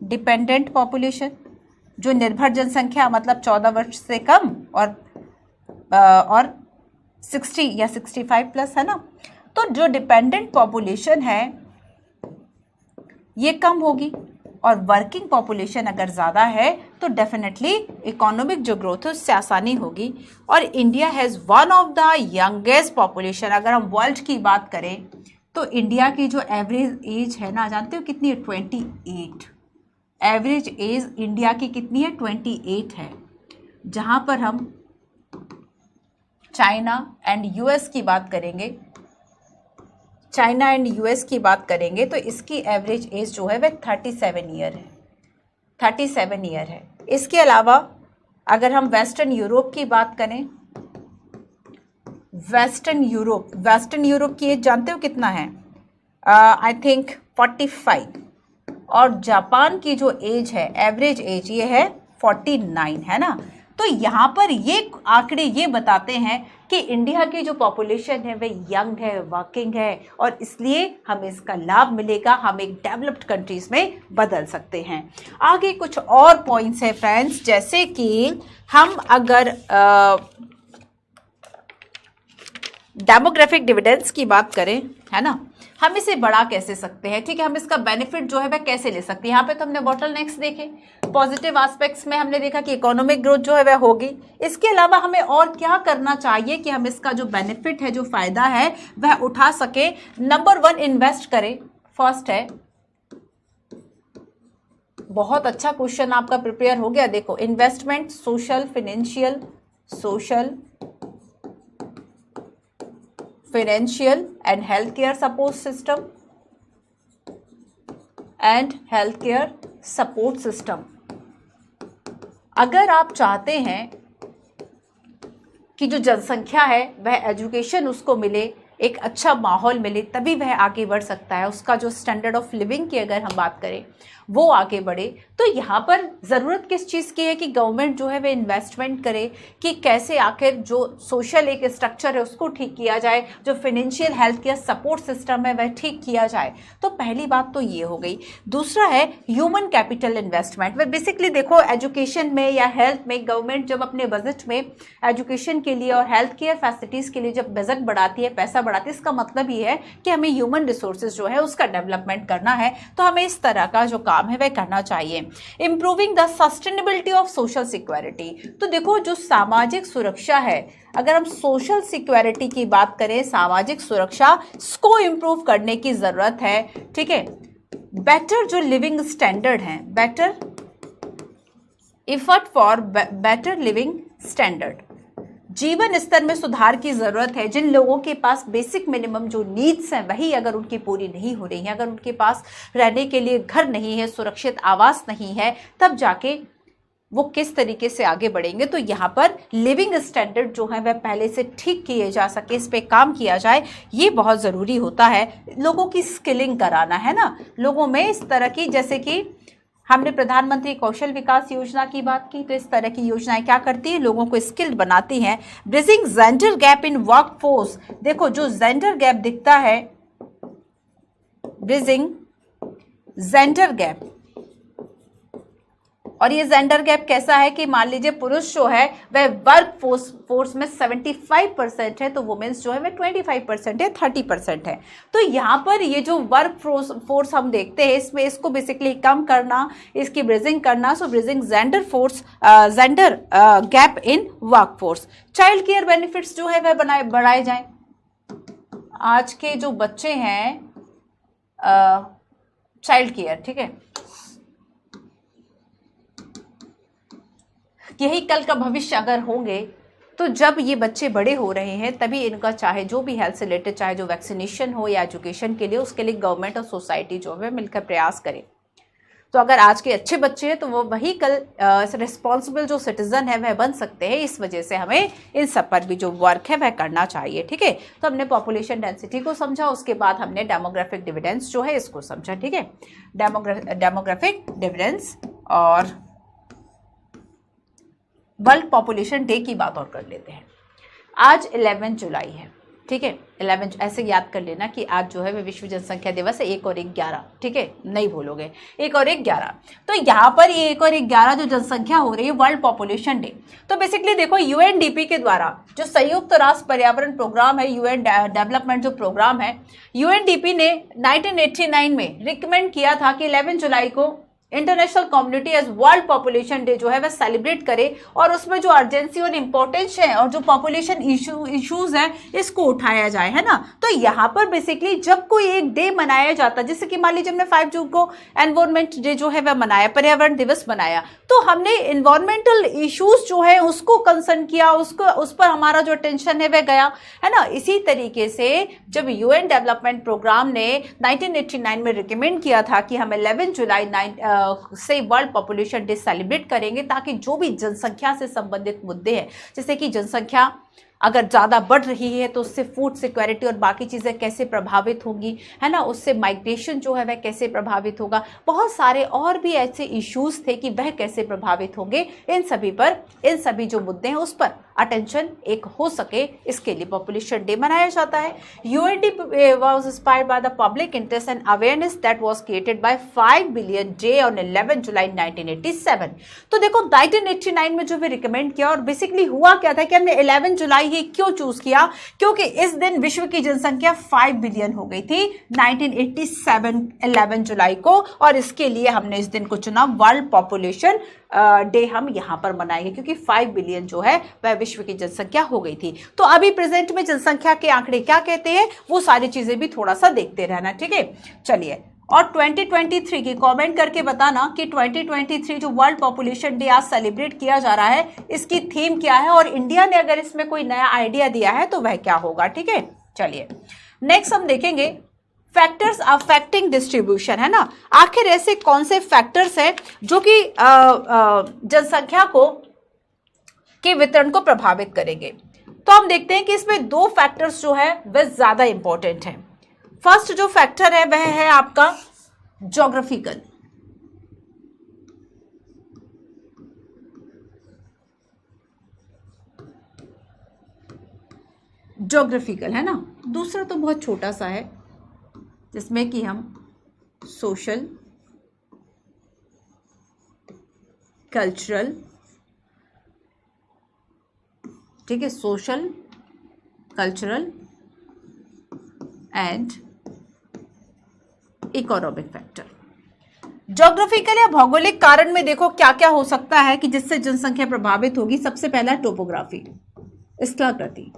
डिपेंडेंट पॉपुलेशन, जो निर्भर जनसंख्या मतलब 14 वर्ष से कम और 60 या 65 प्लस है ना। तो जो डिपेंडेंट पॉपुलेशन है ये कम होगी, और वर्किंग पॉपुलेशन अगर ज़्यादा है तो डेफिनेटली इकोनॉमिक जो ग्रोथ है उससे आसानी होगी। और India has one of the youngest population. अगर हम वर्ल्ड की बात करें तो इंडिया की जो एवरेज एज है ना, जानते हो कितनी है, 28। एवरेज एज इंडिया की कितनी है, 28 है। जहाँ पर हम चाइना एंड यूएस की बात करेंगे, चाइना एंड यूएस की बात करेंगे तो इसकी एवरेज एज जो है वह 37 ईयर है, 37 ईयर है। इसके अलावा अगर हम वेस्टर्न यूरोप की बात करें, वेस्टर्न यूरोप की एज जानते हो कितना है, आई थिंक 45। और जापान की जो एज है, एवरेज एज ये है 49, है ना। तो यहाँ पर ये आंकड़े ये बताते हैं कि इंडिया की जो पॉपुलेशन है वह यंग है, वर्किंग है, और इसलिए हमें इसका लाभ मिलेगा, हम एक डेवलप्ड कंट्रीज में बदल सकते हैं। आगे कुछ और पॉइंट्स है फ्रेंड्स, जैसे कि हम अगर डेमोग्राफिक डिविडेंड्स की बात करें, है ना, हम इसे बढ़ा कैसे सकते हैं, ठीक है, हम इसका बेनिफिट जो है वह कैसे ले सकते हैं। यहाँ पे तो हमने बॉटलनेक्स देखे, पॉजिटिव एस्पेक्ट्स में हमने देखा कि इकोनॉमिक ग्रोथ जो है वह होगी। इसके अलावा हमें और क्या करना चाहिए कि हम इसका जो बेनिफिट है, जो फायदा है वह उठा सके। नंबर 1, इन्वेस्ट करें। फर्स्ट है, बहुत अच्छा क्वेश्चन आपका प्रिपेयर हो गया। देखो, investment, social financial and health care support system अगर आप चाहते हैं कि जो जनसंख्या है वह एजुकेशन उसको मिले, एक अच्छा माहौल मिले, तभी वह आगे बढ़ सकता है। उसका जो स्टैंडर्ड ऑफ लिविंग की अगर हम बात करें वो आगे बढ़े, तो यहाँ पर ज़रूरत किस चीज़ की है कि गवर्नमेंट जो है वह इन्वेस्टमेंट करे कि कैसे आखिर जो सोशल एक स्ट्रक्चर है उसको ठीक किया जाए, जो financial health care support system है वह ठीक किया जाए। तो पहली बात तो ये हो गई। दूसरा है ह्यूमन कैपिटल इन्वेस्टमेंट। वह बेसिकली देखो, एजुकेशन में या हेल्थ में गवर्नमेंट जब अपने बजट में एजुकेशन के लिए और हेल्थ केयर फैसिलिटीज़ के लिए जब बजट बढ़ाती है, पैसा बढ़ाती है, इसका मतलब ये है कि हमें ह्यूमन रिसोर्सेज जो है उसका डेवलपमेंट करना है। तो हमें इस तरह का जो काम है वह करना चाहिए। Improving the sustainability of social security. तो देखो, जो सामाजिक सुरक्षा है, अगर हम सोशल सिक्योरिटी की बात करें, सामाजिक सुरक्षा, इसको इंप्रूव करने की जरूरत है, ठीक है। बेटर जो लिविंग स्टैंडर्ड है, better effort for better living standard, जीवन स्तर में सुधार की जरूरत है। जिन लोगों के पास बेसिक मिनिमम जो नीड्स हैं वही अगर उनकी पूरी नहीं हो रही है, अगर उनके पास रहने के लिए घर नहीं है, सुरक्षित आवास नहीं है, तब जाके वो किस तरीके से आगे बढ़ेंगे। तो यहाँ पर लिविंग स्टैंडर्ड जो है वह पहले से ठीक किए जा सके, इस पे काम किया जाए, ये बहुत ज़रूरी होता है। लोगों की स्किलिंग कराना है ना, लोगों में इस तरह की, जैसे कि हमने प्रधानमंत्री कौशल विकास योजना की बात की, तो इस तरह की योजनाएं क्या करती है, लोगों को स्किल्ड बनाती हैं। ब्रिजिंग जेंडर गैप इन वर्कफोर्स। देखो, जो जेंडर गैप दिखता है, ब्रिजिंग जेंडर गैप, और ये जेंडर गैप कैसा है कि मान लीजिए पुरुष जो है वह वर्क फोर्स में 75% है, तो वुमेन्स जो है वह 25% है, 30% है। तो यहाँ पर ये जो वर्क फोर्स हम देखते हैं, इसमें इसको बेसिकली कम करना, इसकी ब्रिजिंग करना। So bridging gender gap in work force. Child care benefits जो है वह बढ़ाए जाएं। आज के जो बच्चे हैं, चाइल्ड केयर, ठीक है, यही कल का भविष्य अगर होंगे, तो जब ये बच्चे बड़े हो रहे हैं तभी इनका चाहे जो भी हेल्थ से रिलेटेड, चाहे जो वैक्सीनेशन हो या एजुकेशन के लिए, उसके लिए गवर्नमेंट और सोसाइटी जो है मिलकर प्रयास करे। तो अगर आज के अच्छे बच्चे हैं तो वो वही कल रिस्पॉन्सिबल जो सिटीजन है वह बन सकते हैं। इस वजह से हमें इन सब पर भी जो वर्क है वह करना चाहिए, ठीक है। तो हमने पॉपुलेशन डेंसिटी को समझा, उसके बाद हमने डेमोग्राफिक डिविडेंस जो है इसको समझा, ठीक है। डेमोग्राफिक डिविडेंस और वर्ल्ड पॉपुलेशन डे की बात और कर लेते हैं। आज 11 जुलाई है, ठीक है। 11 ऐसे याद कर लेना कि आज जो है वह विश्व जनसंख्या दिवस है, 1 और 1 11, ठीक है, नहीं भूलोगे, 1 और 1 11। तो यहाँ पर ये 1 और 1 11 जो जनसंख्या हो रही है, वर्ल्ड पॉपुलेशन डे। तो बेसिकली देखो, यूएनडीपी के द्वारा जो संयुक्त राष्ट्र पर्यावरण प्रोग्राम है, यूएन डेवलपमेंट जो प्रोग्राम है, यूएनडीपी ने 1989 में रिकमेंड किया था कि 11 जुलाई को international community as world population day जो है वह सेलिब्रेट करे, और उसमें जो अर्जेंसी और इम्पोर्टेंस है और जो पॉपुलेशन इश्यूज हैं इसको उठाया जाए, है ना। तो यहाँ पर बेसिकली जब कोई एक डे मनाया जाता है, जैसे कि मान लीजिए हमने 5 जून को एनवायरमेंट डे जो है वह मनाया, पर्यावरण दिवस मनाया, तो हमने इन्वायरमेंटल इश्यूज जो है उसको कंसर्न किया, उस पर हमारा जो अटेंशन है वह गया, है ना। इसी तरीके से जब यूएन डेवलपमेंट प्रोग्राम ने 1989 में रिकमेंड किया था कि हम 11 जुलाई से वर्ल्ड पॉपुलेशन डे सेलिब्रेट करेंगे, ताकि जो भी जनसंख्या से संबंधित मुद्दे हैं, जैसे कि जनसंख्या अगर ज़्यादा बढ़ रही है तो उससे फूड सिक्योरिटी और बाकी चीज़ें कैसे प्रभावित होंगी, है ना, उससे माइग्रेशन जो है वह कैसे प्रभावित होगा, बहुत सारे और भी ऐसे इश्यूज थे कि वह कैसे प्रभावित होंगे। इन सभी जो मुद्दे हैं उस पर अटेंशन एक हो सके, इसके लिए पॉपुलेशन डे मनाया जाता है। UND was inspired by the public interest and awareness that was created by 5 billion day on 11 जुलाई 1987। तो देखो 1989 में जो भी रिकमेंड किया, और बेसिकली हुआ क्या था कि हमने 11 जुलाई ही क्यों चूज किया, क्योंकि इस दिन विश्व की जनसंख्या 5 बिलियन हो गई थी 1987 11 जुलाई को, और इसके लिए हमने इस दिन को चुना। वर्ल्ड पॉपुलेशन डे हम यहां पर मनाएंगे क्योंकि 5 बिलियन जो है वह विश्व की जनसंख्या हो गई थी। तो अभी प्रेजेंट में जनसंख्या के आंकड़े क्या कहते हैं वो सारी चीजें भी थोड़ा सा देखते रहना, ठीक है। चलिए, और 2023 की कमेंट करके बताना कि 2023 जो वर्ल्ड पॉपुलेशन डे आज सेलिब्रेट किया जा रहा है, इसकी थीम क्या है, और इंडिया ने अगर इसमें कोई नया आइडिया दिया है तो वह क्या होगा, ठीक है। चलिए, नेक्स्ट हम देखेंगे फैक्टर्स अफेक्टिंग डिस्ट्रीब्यूशन, है ना। आखिर ऐसे कौन से फैक्टर्स हैं जो कि जनसंख्या को के वितरण को प्रभावित करेंगे। तो हम देखते हैं कि इसमें दो फैक्टर्स जो है वह ज्यादा इंपॉर्टेंट है। फर्स्ट जो फैक्टर है वह है आपका ज्योग्राफिकल, है ना। दूसरा तो बहुत छोटा सा है जिसमें कि हम सोशल, कल्चरल, ठीक है, social, cultural and economic factor. Geographical या भौगोलिक कारण में देखो क्या क्या हो सकता है कि जिससे जनसंख्या प्रभावित होगी। सबसे पहला टोपोग्राफी, स्थलाकृति।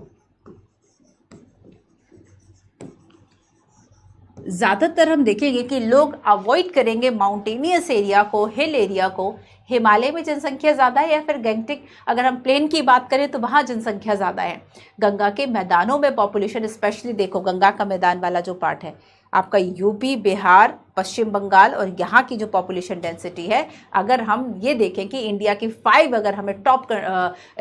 ज्यादातर हम देखेंगे कि लोग अवॉइड करेंगे माउंटेनियस एरिया को, हिल एरिया को। हिमालय में जनसंख्या ज्यादा है, या फिर गैंगटिक अगर हम प्लेन की बात करें तो वहां जनसंख्या ज्यादा है। गंगा के मैदानों में पॉपुलेशन, स्पेशली देखो गंगा का मैदान वाला जो पार्ट है आपका यूपी, बिहार, पश्चिम बंगाल, और यहाँ की जो पॉपुलेशन डेंसिटी है, अगर हम ये देखें कि इंडिया की 5 अगर हमें टॉप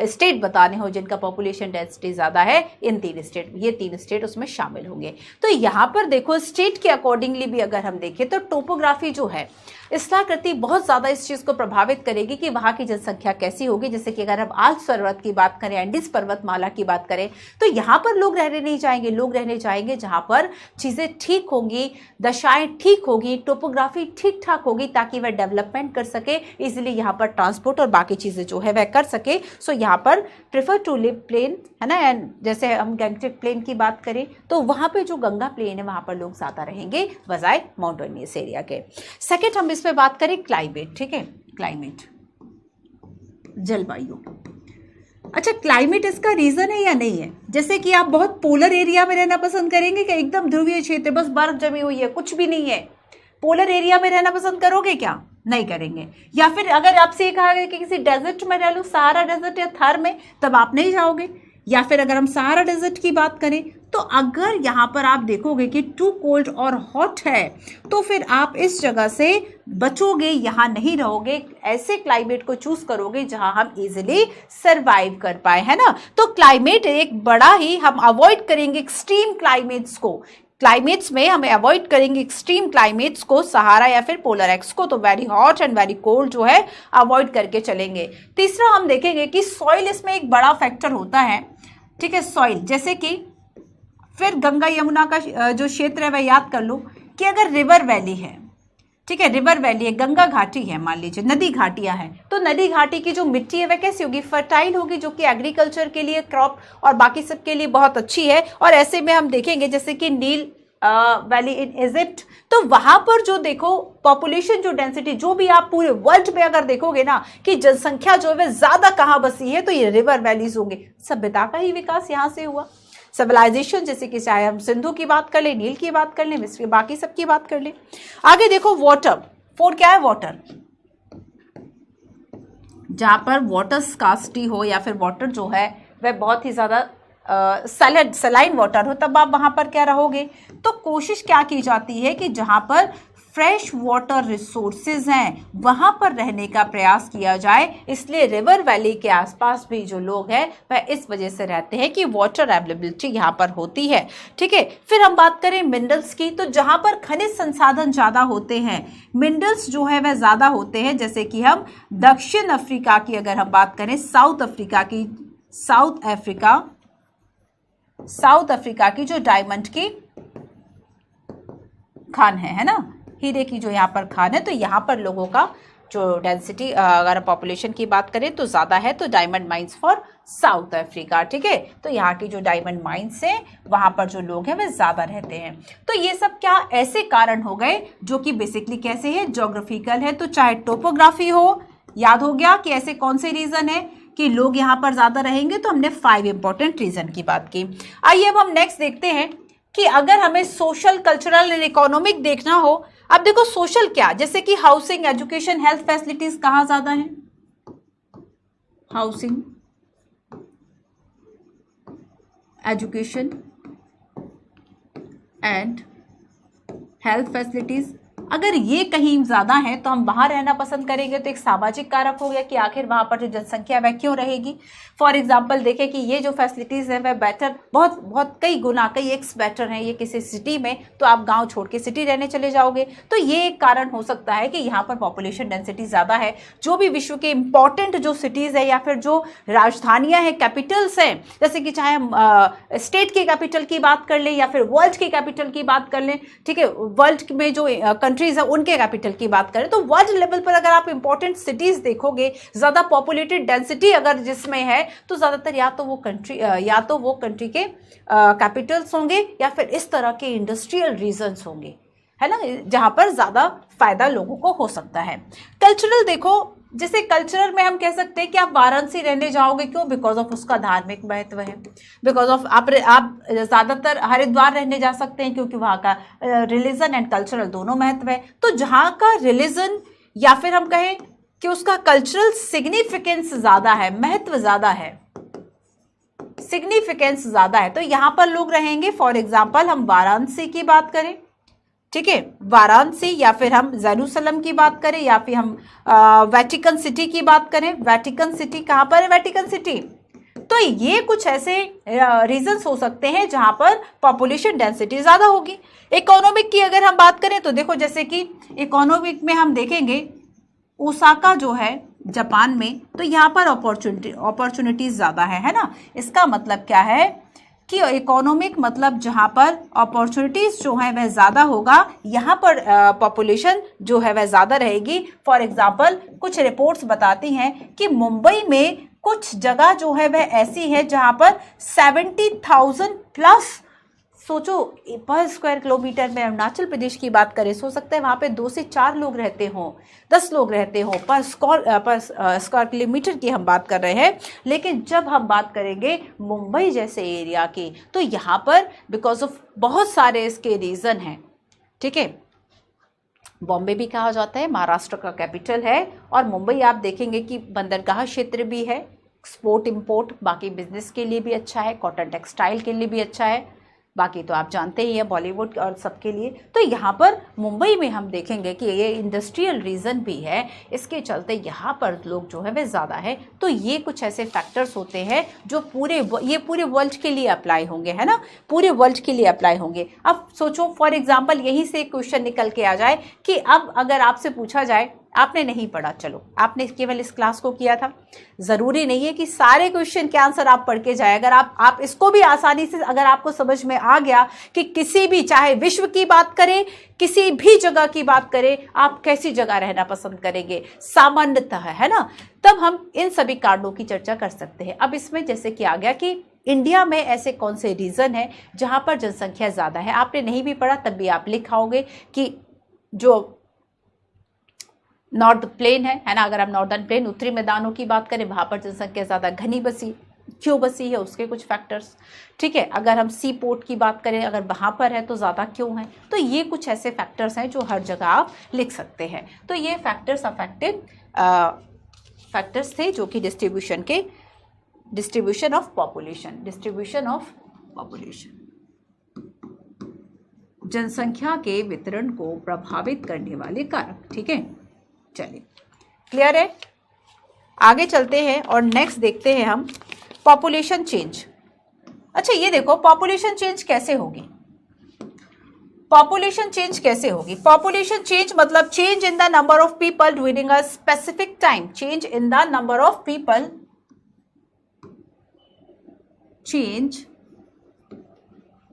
स्टेट बताने हो जिनका पॉपुलेशन डेंसिटी ज़्यादा है, इन 3 स्टेट, ये 3 स्टेट उसमें शामिल होंगे। तो यहाँ पर देखो स्टेट के अकॉर्डिंगली भी अगर हम देखें तो टोपोग्राफी जो है, स्थलाकृति बहुत ज़्यादा इस चीज़ को प्रभावित करेगी कि वहाँ की जनसंख्या कैसी होगी। जैसे कि अगर हम आल्प्स पर्वत की बात करें, एंडीज पर्वतमाला की बात करें, तो यहाँ पर लोग रहने नहीं जाएंगे। लोग रहने जाएंगे जहाँ पर चीज़ें ठीक होंगी, दशाएं ठीक होगी, टोपोग्राफी ठीक ठाक होगी, ताकि वह डेवलपमेंट कर सके, इसलिए यहाँ पर ट्रांसपोर्ट और बाकी चीज़ें जो है वह कर सके। सो यहाँ पर प्रेफर टू लिव प्लेन, है ना। एंड जैसे हम गैंगटिक प्लेन की बात करें तो वहाँ पे जो गंगा प्लेन है वहाँ पर लोग ज़्यादा रहेंगे बजाय माउंटेनियस एरिया के। सेकेंड हम इसमें बात करें क्लाइमेट, ठीक है, क्लाइमेट, जलवायु। अच्छा, क्लाइमेट इसका रीजन है या नहीं है। जैसे कि आप बहुत पोलर एरिया में रहना पसंद करेंगे कि एकदम ध्रुवीय क्षेत्र, बस बर्फ जमी हुई है, कुछ भी नहीं है, पोलर एरिया में रहना पसंद करोगे क्या? नहीं करेंगे। या फिर अगर आपसे ये कहा गया कि किसी डेजर्ट में रह लो, सहारा डेजर्ट या थर में, तब आप नहीं जाओगे। या फिर अगर हम सहारा डेजर्ट की बात करें तो अगर यहाँ पर आप देखोगे कि टू कोल्ड और हॉट है तो फिर आप इस जगह से बचोगे, यहाँ नहीं रहोगे, ऐसे क्लाइमेट को चूज करोगे जहां हम इजिली सरवाइव कर पाए, है ना। तो क्लाइमेट एक बड़ा ही हम अवॉइड करेंगे एक्सट्रीम क्लाइमेट्स को। क्लाइमेट्स में हमें अवॉइड करेंगे एक्सट्रीम क्लाइमेट्स को, सहारा या फिर पोलर एक्स को, तो very hot and very cold जो है अवॉइड करके चलेंगे। तीसरा हम देखेंगे कि सॉइल इसमें एक बड़ा फैक्टर होता है, ठीक है, सॉइल। जैसे कि फिर गंगा यमुना का जो क्षेत्र है वह याद कर लो कि अगर रिवर वैली है, ठीक है, रिवर वैली है, गंगा घाटी है, मान लीजिए नदी घाटियां हैं, तो नदी घाटी की जो मिट्टी है वह कैसी होगी? फर्टाइल होगी, जो कि एग्रीकल्चर के लिए, क्रॉप और बाकी सब के लिए बहुत अच्छी है। और ऐसे में हम देखेंगे जैसे कि नील वैली इन इजिप्ट, तो वहां पर जो देखो पॉपुलेशन जो डेंसिटी, जो भी आप पूरे वर्ल्ड में अगर देखोगे ना कि जनसंख्या जो है ज्यादा कहाँ बसी है, तो ये रिवर वैलीज होंगे। सभ्यता का ही विकास यहाँ से हुआ, सिविलाइजेशन, जैसे कि चाहे हम सिंधु की बात कर ले, नील की बात कर ले, मिस्र की, बाकी सब की बात कर ले। आगे देखो वाटर, फोर क्या है? वाटर, जहां पर वाटर स्कार्सिटी हो या फिर वाटर जो है वह बहुत ही ज्यादा सलाइन वाटर हो, तब आप वहां पर क्या रहोगे? तो कोशिश क्या की जाती है कि जहां पर फ्रेश वाटर रिसोर्सेज हैं वहां पर रहने का प्रयास किया जाए। इसलिए रिवर वैली के आसपास भी जो लोग हैं वह इस वजह से रहते हैं कि वाटर अवेलेबिलिटी यहाँ पर होती है, ठीक है। फिर हम बात करें मिनरल्स की, तो जहां पर खनिज संसाधन ज्यादा होते हैं, मिनरल्स जो है वह ज्यादा होते हैं। जैसे कि हम दक्षिण अफ्रीका की अगर हम बात करें, साउथ अफ्रीका की साउथ अफ्रीका की जो डायमंड की खान है ना, हीरे की जो यहाँ पर खान है, तो यहाँ पर लोगों का जो डेंसिटी, अगर पॉपुलेशन की बात करें तो ज़्यादा है, तो diamond mines for south Africa, ठीक है। तो यहाँ की जो डायमंड माइंस है वहाँ पर जो लोग हैं वे ज़्यादा रहते हैं। तो ये सब क्या ऐसे कारण हो गए जो कि बेसिकली कैसे है, ज्योग्राफिकल है। तो चाहे टोपोग्राफी हो, याद हो गया कि ऐसे कौन से रीज़न है कि लोग यहाँ पर ज़्यादा रहेंगे, तो हमने 5 इंपॉर्टेंट रीज़न की बात की। आइए अब हम नेक्स्ट देखते हैं कि अगर हमें सोशल, कल्चरल एंड इकोनॉमिक देखना हो, अब देखो सोशल क्या, जैसे कि हाउसिंग, एजुकेशन, हेल्थ फैसिलिटीज कहाँ ज्यादा है, housing, education and health facilities, अगर ये कहीं ज्यादा है तो हम वहां रहना पसंद करेंगे। तो एक सामाजिक कारक हो गया कि आखिर वहां पर जो जनसंख्या वह क्यों रहेगी। फॉर एग्जाम्पल देखें कि ये जो फैसिलिटीज है वह बेटर, बहुत बहुत कई गुना, कई एक्स बेटर है ये किसी सिटी में, तो आप गांव छोड़ के सिटी रहने चले जाओगे। तो ये एक कारण हो सकता है कि यहाँ पर पॉपुलेशन डेंसिटी ज्यादा है। जो भी विश्व के इंपॉर्टेंट जो सिटीज है या फिर जो राजधानियां हैं, कैपिटल्स हैं, जैसे कि चाहे हम स्टेट की कैपिटल की बात कर लें या फिर वर्ल्ड की कैपिटल की बात कर लें, ठीक है, वर्ल्ड में जो कंट्रीज है उनके कैपिटल की बात करें, तो वर्ल्ड लेवल पर अगर आप इंपॉर्टेंट सिटीज देखोगे, ज्यादा पॉपुलेटेड डेंसिटी अगर जिसमें है, तो ज्यादातर या तो वो कंट्री के कैपिटल्स होंगे या फिर इस तरह के इंडस्ट्रियल रीजन्स होंगे, है ना, जहां पर ज्यादा फायदा लोगों को हो सकता है। कल्चरल देखो, जैसे कल्चरल में हम कह सकते हैं कि आप वाराणसी रहने जाओगे, क्यों, बिकॉज ऑफ उसका धार्मिक महत्व है, बिकॉज ऑफ आप ज्यादातर हरिद्वार रहने जा सकते हैं क्योंकि वहाँ का रिलीजन एंड कल्चरल दोनों महत्व है। तो जहाँ का रिलीजन या फिर हम कहें कि उसका कल्चरल सिग्निफिकेंस ज्यादा है, महत्व ज्यादा है, सिग्निफिकेंस ज्यादा है, तो यहाँ पर लोग रहेंगे। फॉर एग्जाम्पल हम वाराणसी की बात करें, ठीक है, वाराणसी, या फिर हम जेरूसलम की बात करें, या फिर हम वेटिकन सिटी की बात करें। वेटिकन सिटी कहाँ पर है, वेटिकन सिटी, तो ये कुछ ऐसे रीजंस हो सकते हैं जहां पर पॉपुलेशन डेंसिटी ज्यादा होगी। इकोनॉमिक की अगर हम बात करें तो देखो, जैसे कि इकोनॉमिक में हम देखेंगे ओसाका जो है जापान में, तो यहाँ पर अपॉर्चुनिटीज ज्यादा है ना। इसका मतलब क्या है कि इकोनॉमिक मतलब जहां पर अपॉर्चुनिटीज जो है वह ज्यादा होगा, यहाँ पर पॉपुलेशन जो है वह ज्यादा रहेगी। फॉर एग्जाम्पल कुछ रिपोर्ट्स बताती हैं कि मुंबई में कुछ जगह जो है वह ऐसी है जहां पर 70,000 प्लस, सोचो पर स्क्वायर किलोमीटर में अरुणाचल प्रदेश की बात करें, हो सकता है वहां पे 2 से 4 लोग रहते हो, 10 लोग रहते हो पर स्क्वायर किलोमीटर की हम बात कर रहे हैं। लेकिन जब हम बात करेंगे मुंबई जैसे एरिया की, तो यहाँ पर बिकॉज ऑफ बहुत सारे इसके रीजन हैं, ठीक है। बॉम्बे भी कहा जाता है, महाराष्ट्र का कैपिटल है, और मुंबई आप देखेंगे कि बंदरगाह क्षेत्र भी है, एक्सपोर्ट इंपोर्ट बाकी बिजनेस के लिए भी अच्छा है, कॉटन टेक्सटाइल के लिए भी अच्छा है, बाकी तो आप जानते ही है बॉलीवुड और सबके लिए। तो यहाँ पर मुंबई में हम देखेंगे कि ये इंडस्ट्रियल रीजन भी है, इसके चलते यहाँ पर लोग जो है वे ज़्यादा है। तो ये कुछ ऐसे फैक्टर्स होते हैं जो पूरे वर्ल्ड के लिए अप्लाई होंगे, है ना, पूरे वर्ल्ड के लिए अप्लाई होंगे। अब सोचो फॉर एग्जाम्पल यहीं से क्वेश्चन निकल के आ जाए कि अब अगर आपसे पूछा जाए, आपने नहीं पढ़ा, चलो आपने केवल इस क्लास को किया था, जरूरी नहीं है कि सारे क्वेश्चन के आंसर आप पढ़ के जाए। अगर आप इसको भी आसानी से, अगर आपको समझ में आ गया कि किसी भी, चाहे विश्व की बात करें, किसी भी जगह की बात करें, आप कैसी जगह रहना पसंद करेंगे सामान्यतः, है ना, तब हम इन सभी कारणों की चर्चा कर सकते हैं। अब इसमें जैसे कि आ गया कि इंडिया में ऐसे कौन से रीजन है जहां पर जनसंख्या ज्यादा है। आपने नहीं भी पढ़ा तब भी आप लिखाओगे कि जो नॉर्थ प्लेन है ना, अगर हम नॉर्दर्न प्लेन, उत्तरी मैदानों की बात करें, वहां पर जनसंख्या ज्यादा घनी बसी, क्यों बसी है, उसके कुछ फैक्टर्स, ठीक है। अगर हम सी पोर्ट की बात करें, अगर वहां पर है तो ज्यादा क्यों है। तो ये कुछ ऐसे फैक्टर्स हैं जो हर जगह आप लिख सकते हैं। तो ये फैक्टर्स अफेक्टेड फैक्टर्स थे जो कि डिस्ट्रीब्यूशन ऑफ पॉपुलेशन, जनसंख्या के वितरण को प्रभावित करने वाले कारक, ठीक है। चलिए क्लियर है, आगे चलते हैं और नेक्स्ट देखते हैं हम पॉपुलेशन चेंज। अच्छा ये देखो पॉपुलेशन चेंज कैसे होगी, पॉपुलेशन चेंज मतलब change in the number of people during a specific time, change in the number of people change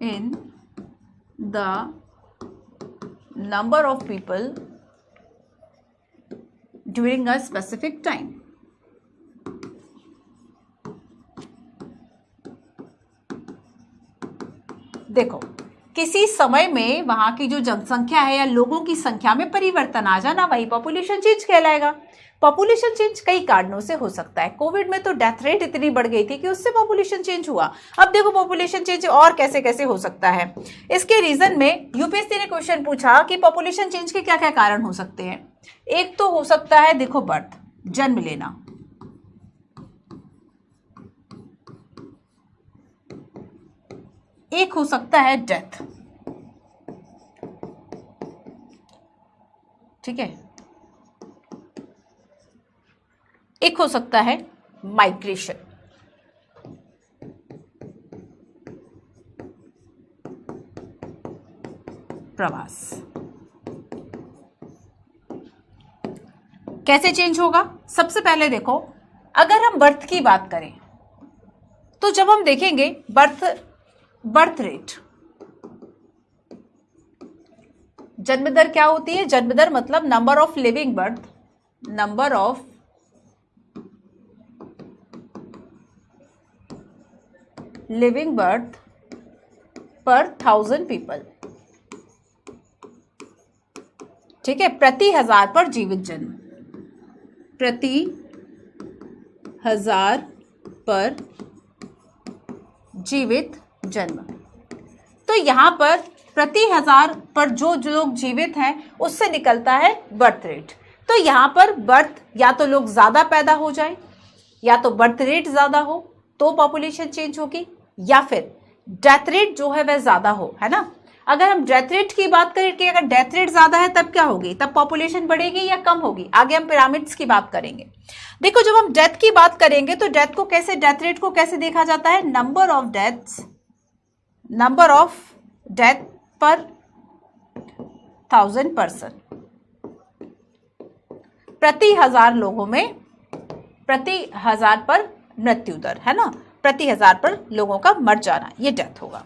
in the number of people during a specific time. देखो, किसी समय में वहां की जो जनसंख्या है या लोगों की संख्या में परिवर्तन आ जाना, वही पॉपुलेशन चेंज कहलाएगा। पॉपुलेशन चेंज कई कारणों से हो सकता है। कोविड में तो डेथ रेट इतनी बढ़ गई थी कि उससे पॉपुलेशन चेंज हुआ। अब देखो पॉपुलेशन चेंज और कैसे कैसे हो सकता है। इसके रीजन में यूपीएससी ने क्वेश्चन पूछा कि पॉपुलेशन चेंज के क्या क्या कारण हो सकते हैं। एक तो हो सकता है, देखो, बर्थ, जन्म लेना। एक हो सकता है डेथ, ठीक है। एक हो सकता है माइग्रेशन, प्रवास। कैसे चेंज होगा? सबसे पहले देखो, अगर हम बर्थ की बात करें तो जब हम देखेंगे बर्थ रेट, जन्म दर क्या होती है? जन्म दर मतलब number of living birth, number of living birth पर 1000 पीपल, ठीक है, प्रति 1000 पर जीवित जन्म, प्रति 1000 पर जीवित जन्म। तो यहां पर प्रति 1000 पर जो लोग जीवित हैं उससे निकलता है बर्थ रेट। तो यहां पर बर्थ, या तो लोग ज्यादा पैदा हो जाए या तो बर्थ रेट ज्यादा हो तो पॉपुलेशन चेंज होगी, या फिर डेथ रेट जो है वह ज्यादा हो, है ना। अगर हम डेथ रेट की बात करें कि अगर डेथ रेट ज्यादा है तब क्या होगी? तब पॉपुलेशन बढ़ेगी या कम होगी? आगे हम पिरामिड्स की बात करेंगे। देखो, जब हम डेथ की बात करेंगे तो डेथ रेट को कैसे देखा जाता है? नंबर ऑफ डेथ पर 1000 पर्सन, प्रति 1000 लोगों में, प्रति 1000 पर मृत्यु दर, है ना, प्रति 1000 पर लोगों का मर जाना, ये डेथ होगा।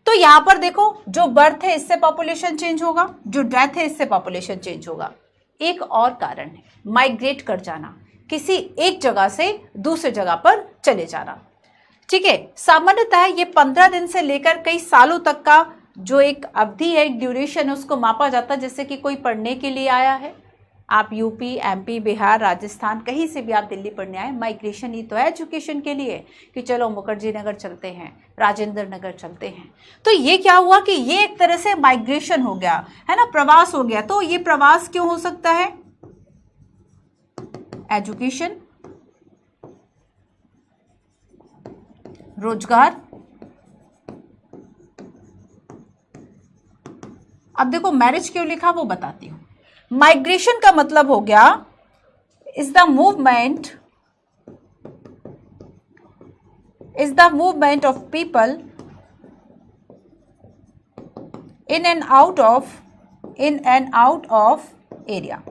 तो यहां पर देखो, जो बर्थ है इससे पॉपुलेशन चेंज होगा, जो डेथ है इससे पॉपुलेशन चेंज होगा। एक और कारण है माइग्रेट कर जाना, किसी एक जगह से दूसरे जगह पर चले जाना, ठीक है। सामान्यतः ये 15 दिन से लेकर कई सालों तक का जो एक अवधि है, एक ड्यूरेशन है, उसको मापा जाता है। जैसे कि कोई पढ़ने के लिए आया है, आप यूपी, एमपी, बिहार, राजस्थान, कहीं से भी आप दिल्ली पढ़ने आए, माइग्रेशन ही तो है एजुकेशन के लिए कि चलो मुखर्जी नगर चलते हैं, राजेंद्र नगर चलते हैं। तो ये क्या हुआ कि ये एक तरह से माइग्रेशन हो गया, है ना, प्रवास हो गया। तो ये प्रवास क्यों हो सकता है? एजुकेशन, रोजगार। अब देखो मैरिज क्यों लिखा वो बताती हूं। माइग्रेशन का मतलब हो गया is the movement of people in and out of area.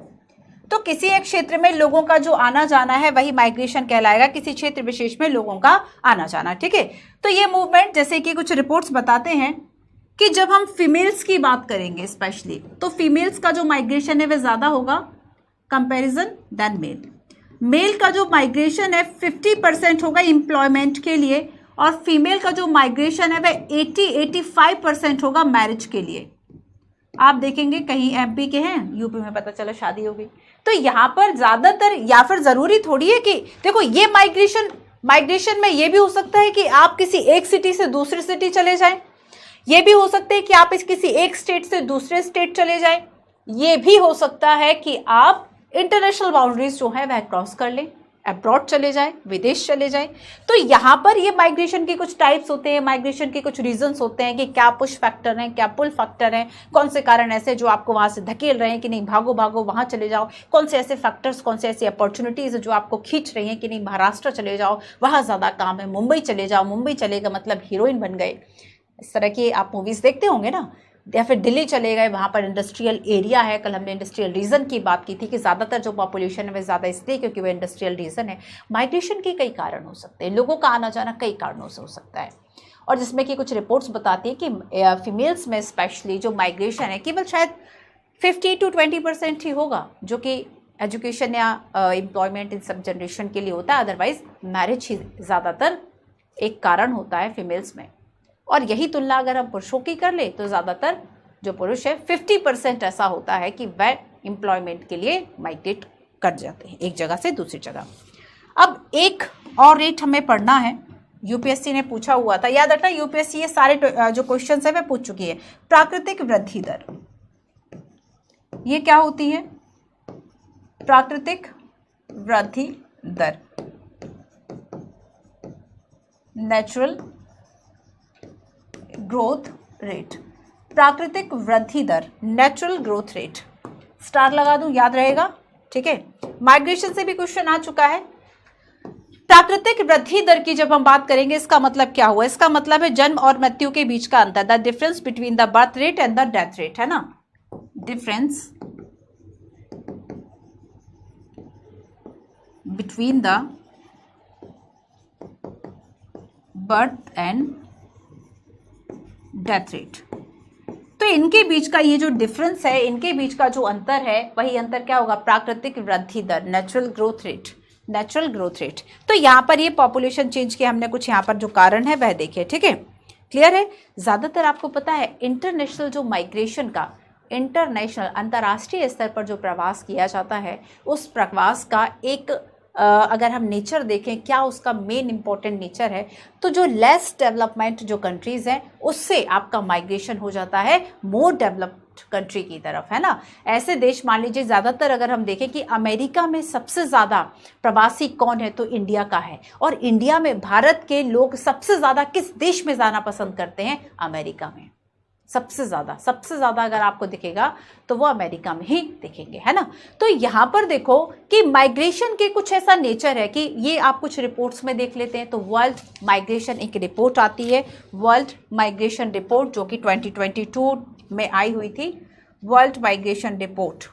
तो किसी एक क्षेत्र में लोगों का जो आना जाना है वही माइग्रेशन कहलाएगा, किसी क्षेत्र विशेष में लोगों का आना जाना, ठीक है। तो ये मूवमेंट, जैसे कि कुछ रिपोर्ट्स बताते हैं कि जब हम फीमेल्स की बात करेंगे स्पेशली, तो फीमेल्स का जो माइग्रेशन है वह ज्यादा होगा कंपैरिजन देन मेल। मेल का जो माइग्रेशन है 50% होगा एम्प्लॉयमेंट के लिए, और फीमेल का जो माइग्रेशन है वह 80-85% होगा मैरिज के लिए। आप देखेंगे कहीं एमपी के हैं, यूपी में पता चला शादी हो गई। तो यहाँ पर ज्यादातर, या फिर जरूरी थोड़ी है कि देखो ये माइग्रेशन में ये भी हो सकता है कि आप किसी एक सिटी से दूसरी सिटी चले जाएं, ये भी हो सकता है कि आप किसी एक स्टेट से दूसरे स्टेट चले जाएं, ये भी हो सकता है कि आप इंटरनेशनल बाउंड्रीज जो है वह क्रॉस कर लें, अब्रॉड चले जाए, विदेश चले जाए। तो यहाँ पर ये माइग्रेशन के कुछ टाइप्स होते हैं, माइग्रेशन के कुछ रीजंस होते हैं कि क्या पुश फैक्टर है, क्या पुल फैक्टर है, कौन से कारण ऐसे जो आपको वहां से धकेल रहे हैं कि नहीं भागो भागो वहां चले जाओ, कौन से ऐसे फैक्टर्स, कौन से ऐसी अपॉर्चुनिटीज जो आपको खींच रही हैं कि नहीं महाराष्ट्र चले जाओ, वहां ज्यादा काम है, मुंबई चले जाओ, मुंबई चलेगा मतलब हीरोइन बन गए। इस तरह की आप मूवीज देखते होंगे ना, या फिर दिल्ली चले गए, वहाँ पर इंडस्ट्रियल एरिया है। कल हमने इंडस्ट्रियल रीजन की बात की थी कि ज़्यादातर जो पॉपुलेशन है वह ज़्यादा इसलिए क्योंकि वह इंडस्ट्रियल रीजन है। माइग्रेशन के कई कारण हो सकते हैं, लोगों का आना जाना कई कारणों से हो सकता है, और जिसमें कि कुछ रिपोर्ट्स बताती है कि फीमेल्स में स्पेशली जो माइग्रेशन है केवल शायद 50 to 20% ही होगा, जो कि एजुकेशन या एम्प्लॉयमेंट इन सब जनरेशन के लिए होता है। अदरवाइज मैरिज ही ज़्यादातर एक कारण होता है फीमेल्स में। और यही तुलना अगर हम पुरुषों की कर ले तो ज़्यादातर जो पुरुष है 50% ऐसा होता है कि वह एम्प्लॉयमेंट के लिए माइग्रेट कर जाते हैं एक जगह से दूसरी जगह। अब एक और रेट हमें पढ़ना है, यूपीएससी ने पूछा हुआ था, याद रखना यूपीएससी ये सारे जो क्वेश्चन है वह पूछ चुकी है। प्राकृतिक वृद्धि दर, ये क्या होती है? प्राकृतिक वृद्धि दर, नेचुरल ग्रोथ रेट। प्राकृतिक वृद्धि दर, नेचुरल ग्रोथ रेट, स्टार लगा दूं, याद रहेगा, ठीक है। माइग्रेशन से भी क्वेश्चन आ चुका है। प्राकृतिक वृद्धि दर की जब हम बात करेंगे इसका मतलब क्या हुआ? इसका मतलब है जन्म और मृत्यु के बीच का अंतर, the difference between the birth rate and the death rate, है ना। Difference between the birth and death rate. तो इनके बीच का ये जो डिफरेंस है, इनके बीच का जो अंतर है, वही अंतर क्या होगा? प्राकृतिक वृद्धि दर, natural growth rate, natural growth rate. तो यहाँ पर ये पॉपुलेशन चेंज के हमने कुछ यहाँ पर जो कारण है वह देखे, ठीक है, क्लियर है। ज्यादातर आपको पता है इंटरनेशनल जो माइग्रेशन का, इंटरनेशनल अंतर्राष्ट्रीय स्तर पर जो प्रवास किया जाता है, उस प्रवास का एक अगर हम नेचर देखें, क्या उसका मेन इंपॉर्टेंट नेचर है, तो जो लेस डेवलपमेंट जो कंट्रीज हैं उससे आपका माइग्रेशन हो जाता है मोर डेवलप्ड कंट्री की तरफ, है ना। ऐसे देश मान लीजिए, ज़्यादातर अगर हम देखें कि अमेरिका में सबसे ज़्यादा प्रवासी कौन है, तो इंडिया का है। और इंडिया में भारत के लोग सबसे ज़्यादा किस देश में जाना पसंद करते हैं? अमेरिका में। सबसे ज़्यादा अगर आपको दिखेगा तो वो अमेरिका में ही दिखेंगे, है ना। तो यहाँ पर देखो कि माइग्रेशन के कुछ ऐसा नेचर है कि ये आप कुछ रिपोर्ट्स में देख लेते हैं। तो वर्ल्ड माइग्रेशन एक रिपोर्ट आती है, वर्ल्ड माइग्रेशन रिपोर्ट, जो कि 2022 में आई हुई थी। वर्ल्ड माइग्रेशन रिपोर्ट,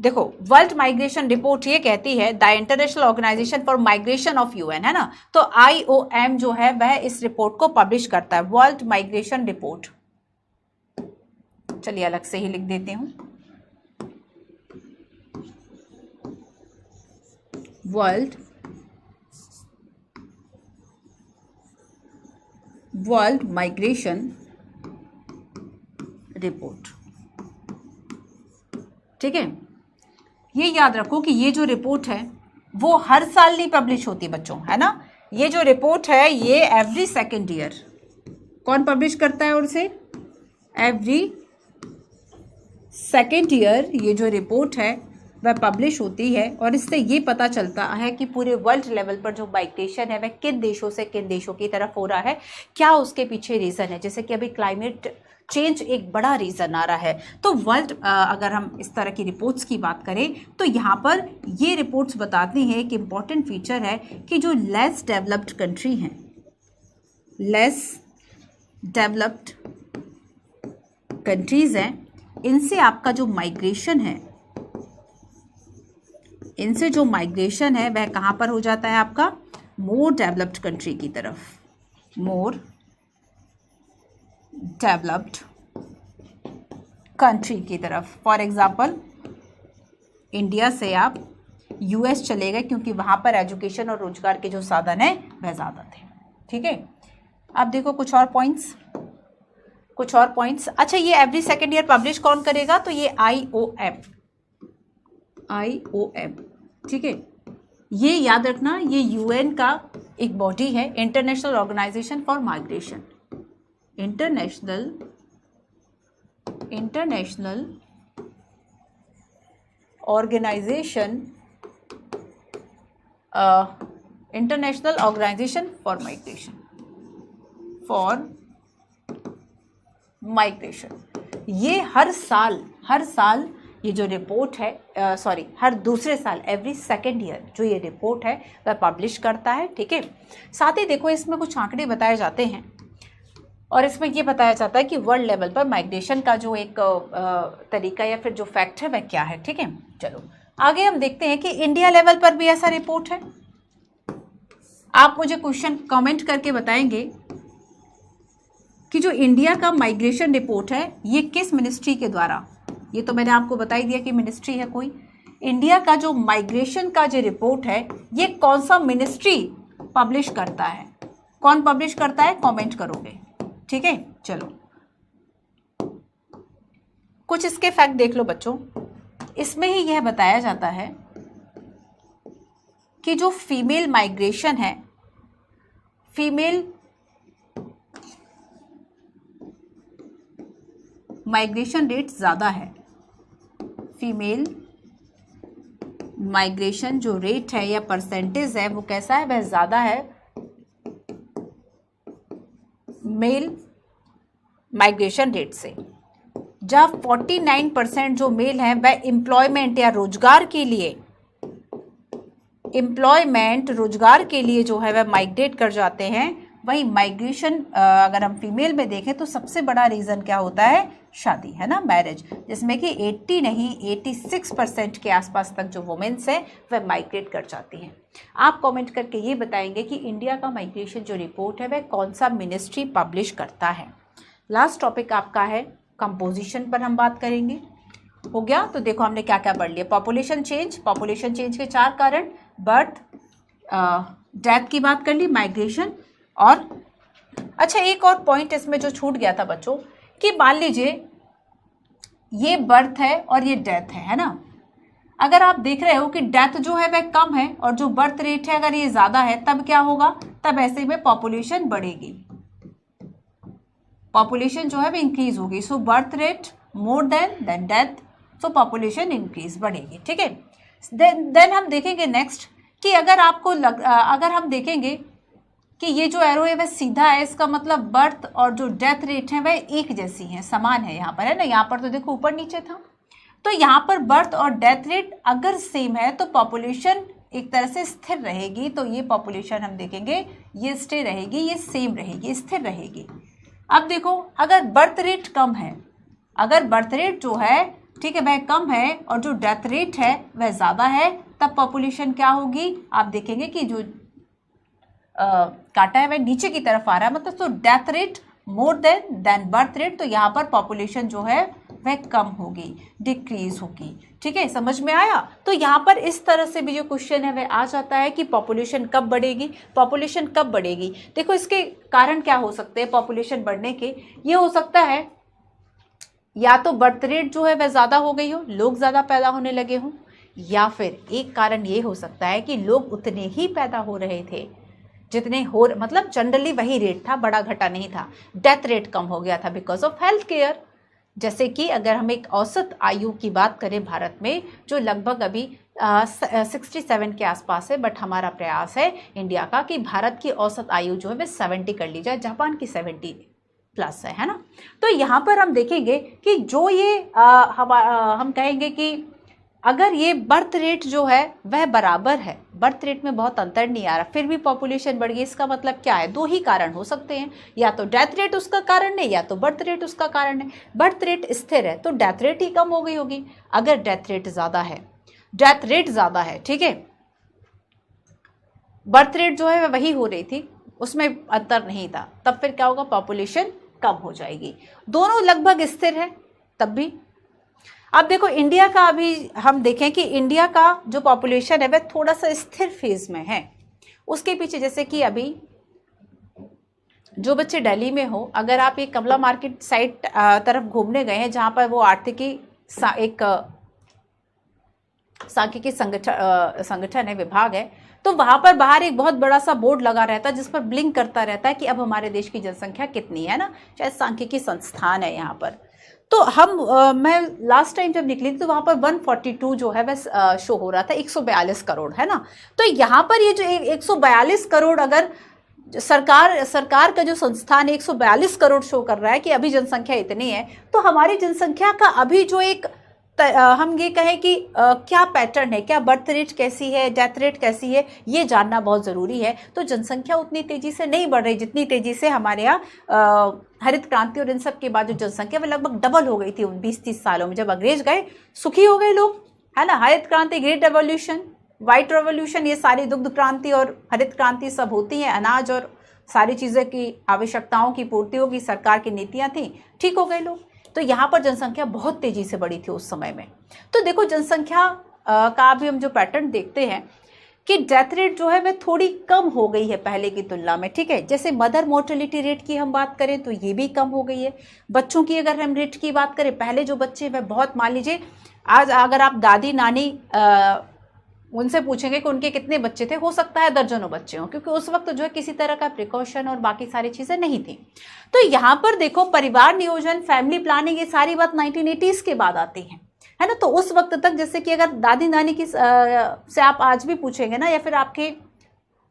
देखो वर्ल्ड माइग्रेशन रिपोर्ट ये कहती है the international organisation for migration of UN, है ना। तो IOM जो है वह इस रिपोर्ट को पब्लिश करता है, वर्ल्ड माइग्रेशन रिपोर्ट। चलिए अलग से ही लिख देती हूं, वर्ल्ड माइग्रेशन रिपोर्ट, ठीक है। ये याद रखो कि ये जो रिपोर्ट है वो हर साल नहीं पब्लिश होती बच्चों, है ना। ये जो रिपोर्ट है ये एवरी सेकेंड ईयर कौन पब्लिश करता है? और उसे एवरी सेकेंड ईयर ये जो रिपोर्ट है वह पब्लिश होती है। और इससे ये पता चलता है कि पूरे वर्ल्ड लेवल पर जो माइग्रेशन है वह किन देशों से किन देशों की तरफ हो रहा है, क्या उसके पीछे रीज़न है। जैसे कि अभी क्लाइमेट चेंज एक बड़ा रीज़न आ रहा है। तो वर्ल्ड अगर हम इस तरह की रिपोर्ट्स की बात करें तो यहाँ पर ये रिपोर्ट्स बताती हैं कि इम्पॉर्टेंट फीचर है कि जो लेस डेवलप्ड कंट्री हैं, लेस डेवलप्ड कंट्रीज हैं, इनसे आपका जो माइग्रेशन है, इनसे जो माइग्रेशन है वह कहाँ पर हो जाता है? आपका मोर डेवलप्ड कंट्री की तरफ, मोर डेवलप्ड कंट्री की तरफ। फॉर एग्जाम्पल इंडिया से आप US चले गए क्योंकि वहाँ पर एजुकेशन और रोजगार के जो साधन है वह ज़्यादा थे, ठीक है। अब देखो कुछ और पॉइंट्स। अच्छा, ये एवरी सेकेंड ईयर पब्लिश कौन करेगा? तो ये IOM, ठीक है। ये याद रखना, ये UN का एक बॉडी है, international organisation for migration, international organisation for migration. ये हर साल ये जो रिपोर्ट है, हर दूसरे साल, एवरी सेकेंड ईयर जो ये रिपोर्ट है वह पब्लिश करता है, ठीक है। साथ ही देखो इसमें कुछ आंकड़े बताए जाते हैं और इसमें ये बताया जाता है कि वर्ल्ड लेवल पर माइग्रेशन का जो एक तरीका या फिर जो फैक्ट है वह क्या है। ठीक है, चलो आगे हम देखते हैं कि इंडिया लेवल पर भी ऐसा रिपोर्ट है। आप मुझे क्वेश्चन कमेंट करके बताएंगे कि जो इंडिया का माइग्रेशन रिपोर्ट है ये किस मिनिस्ट्री के द्वारा, ये तो मैंने आपको बता ही दिया कि मिनिस्ट्री है कोई। इंडिया का जो माइग्रेशन का जो रिपोर्ट है ये कौन सा मिनिस्ट्री पब्लिश करता है, कौन पब्लिश करता है, कमेंट करोगे। ठीक है, चलो कुछ इसके फैक्ट देख लो बच्चों। इसमें ही यह बताया जाता है कि जो फीमेल माइग्रेशन है, फीमेल माइग्रेशन रेट ज़्यादा है, फीमेल माइग्रेशन जो रेट है या परसेंटेज है वो कैसा है, वह ज़्यादा है मेल माइग्रेशन रेट से। जब 49% जो मेल हैं वह एम्प्लॉयमेंट या रोजगार के लिए, एम्प्लॉयमेंट रोजगार के लिए जो है वह माइग्रेट कर जाते हैं, वही माइग्रेशन अगर हम फीमेल में देखें तो सबसे बड़ा रीज़न क्या होता है, शादी, है ना, मैरिज, जिसमें कि 80 नहीं 86% के आसपास तक जो वुमेन्स है वह माइग्रेट कर जाती हैं। आप कमेंट करके ये बताएंगे कि इंडिया का माइग्रेशन जो रिपोर्ट है वह कौन सा मिनिस्ट्री पब्लिश करता है। लास्ट टॉपिक आपका है कंपोजिशन पर हम बात करेंगे। हो गया, तो देखो हमने क्या क्या पढ़ लिया। पॉपुलेशन चेंज, पॉपुलेशन चेंज के 4 कारण, बर्थ, डेथ की बात कर ली, माइग्रेशन, और अच्छा एक और पॉइंट इसमें जो छूट गया था बच्चों कि मान लीजिए ये बर्थ है और ये डेथ है ना, अगर आप देख रहे हो कि डेथ जो है वह कम है और जो बर्थ रेट है अगर ये ज़्यादा है, तब क्या होगा, तब ऐसे में पॉपुलेशन बढ़ेगी, पॉपुलेशन जो है वह इंक्रीज होगी। So birth rate more than death, so population increase बढ़ेगी। ठीक है, देन हम देखेंगे नेक्स्ट कि अगर आपको अगर हम देखेंगे कि ये जो एरो है वह सीधा है, इसका मतलब बर्थ और जो डेथ रेट है वह एक जैसी है, समान है, यहाँ पर है ना, यहाँ पर तो देखो ऊपर नीचे था, तो यहाँ पर बर्थ और डेथ रेट अगर सेम है तो पॉपुलेशन एक तरह से स्थिर रहेगी। तो ये पॉपुलेशन हम देखेंगे ये स्टे रहेगी, ये सेम रहेगी, स्थिर रहेगी। अब देखो अगर बर्थ रेट कम है, अगर बर्थ रेट जो है ठीक है वह कम है और जो डेथ रेट है वह ज़्यादा है, तब पॉपुलेशन क्या होगी, आप देखेंगे कि जो काटा है वह नीचे की तरफ आ रहा है, मतलब तो death rate more then birth rate, तो यहाँ पर पॉपुलेशन जो है वह कम होगी, डिक्रीज होगी। ठीक है, समझ में आया। तो यहाँ पर इस तरह से भी जो क्वेश्चन है वह आ जाता है कि पॉपुलेशन कब बढ़ेगी, पॉपुलेशन कब बढ़ेगी। देखो इसके कारण क्या हो सकते हैं पॉपुलेशन बढ़ने के, ये हो सकता है या तो बर्थ रेट जो है वह ज़्यादा हो गई हो, लोग ज़्यादा पैदा होने लगे हों, या फिर एक कारण ये हो सकता है कि लोग उतने ही पैदा हो रहे थे जितने हो, मतलब जनरली वही रेट था, बड़ा घटा नहीं था, डेथ रेट कम हो गया था बिकॉज ऑफ हेल्थ केयर। जैसे कि अगर हम एक औसत आयु की बात करें भारत में जो लगभग अभी 67 के आसपास है, बट हमारा प्रयास है इंडिया का कि भारत की औसत आयु जो है वह 70 कर ली जाए, जापान की 70 प्लस है ना। तो यहाँ पर हम देखेंगे कि जो ये हम कहेंगे कि अगर ये बर्थ रेट जो है वह बराबर है, बर्थ रेट में बहुत अंतर नहीं आ रहा, फिर भी पॉपुलेशन बढ़ गई, इसका मतलब क्या है, 2 ही कारण हो सकते हैं, या तो डेथ रेट उसका कारण है या तो बर्थ रेट उसका कारण है। बर्थ रेट स्थिर है तो डेथ रेट ही कम हो गई होगी। अगर डेथ रेट ज़्यादा है, डेथ रेट ज़्यादा है, ठीक है, बर्थ रेट जो है वह वही हो रही थी, उसमें अंतर नहीं था, तब फिर क्या होगा, पॉपुलेशन कम हो जाएगी। दोनों लगभग स्थिर है तब भी। अब देखो इंडिया का अभी हम देखें कि इंडिया का जो पॉपुलेशन है वह थोड़ा सा स्थिर फेज में है। उसके पीछे जैसे कि अभी जो बच्चे दिल्ली में हो, अगर आप एक कमला मार्केट साइड तरफ घूमने गए हैं जहाँ पर वो आर्थिकी एक सांख्यिकी संगठन है, विभाग है, तो वहाँ पर बाहर एक बहुत बड़ा सा बोर्ड लगा रहता है जिस पर ब्लिंक करता रहता है कि अब हमारे देश की जनसंख्या कितनी है ना, शायद सांख्यिकी संस्थान है यहाँ पर। तो मैं लास्ट टाइम जब निकली थी तो वहाँ पर 142 जो है वह शो हो रहा था, 142 करोड़ है ना। तो यहाँ पर ये जो 142 करोड़ अगर सरकार का जो संस्थान 142 करोड़ शो कर रहा है कि अभी जनसंख्या इतनी है, तो हमारी जनसंख्या का अभी जो एक हम ये कहें कि क्या पैटर्न है, क्या बर्थ रेट कैसी है, डेथ रेट कैसी है, ये जानना बहुत ज़रूरी है। तो जनसंख्या उतनी तेज़ी से नहीं बढ़ रही जितनी तेज़ी से हमारे यहाँ हरित क्रांति और इन सब के बाद जो जनसंख्या वो लगभग डबल हो गई थी उन 20-30 सालों में। जब अंग्रेज गए सुखी हो गए लोग, है ना। हरित क्रांति, ग्रेट रेवोल्यूशन, व्हाइट रेवोल्यूशन, ये सारी दुग्ध क्रांति और हरित क्रांति सब होती हैं। अनाज और सारी चीज़ें की आवश्यकताओं की पूर्ति होगी, सरकार की नीतियाँ थी, ठीक हो गए लोग। तो यहाँ पर जनसंख्या बहुत तेजी से बढ़ी थी उस समय में। तो देखो जनसंख्या का भी हम जो पैटर्न देखते हैं कि डेथ रेट जो है वह थोड़ी कम हो गई है पहले की तुलना में, ठीक है। जैसे मदर मोर्टेलिटी रेट की हम बात करें तो ये भी कम हो गई है। बच्चों की अगर हम रेट की बात करें, पहले जो बच्चे वह बहुत, मान लीजिए आज अगर आप दादी नानी उनसे पूछेंगे कि उनके कितने बच्चे थे, हो सकता है दर्जनों बच्चे हों, क्योंकि उस वक्त जो है किसी तरह का प्रिकॉशन और बाकी सारी चीज़ें नहीं थी। तो यहाँ पर देखो परिवार नियोजन, फैमिली प्लानिंग, ये सारी बात 1980s के बाद आती है ना। तो उस वक्त तक जैसे कि अगर दादी नानी की से आप आज भी पूछेंगे ना, या फिर आपके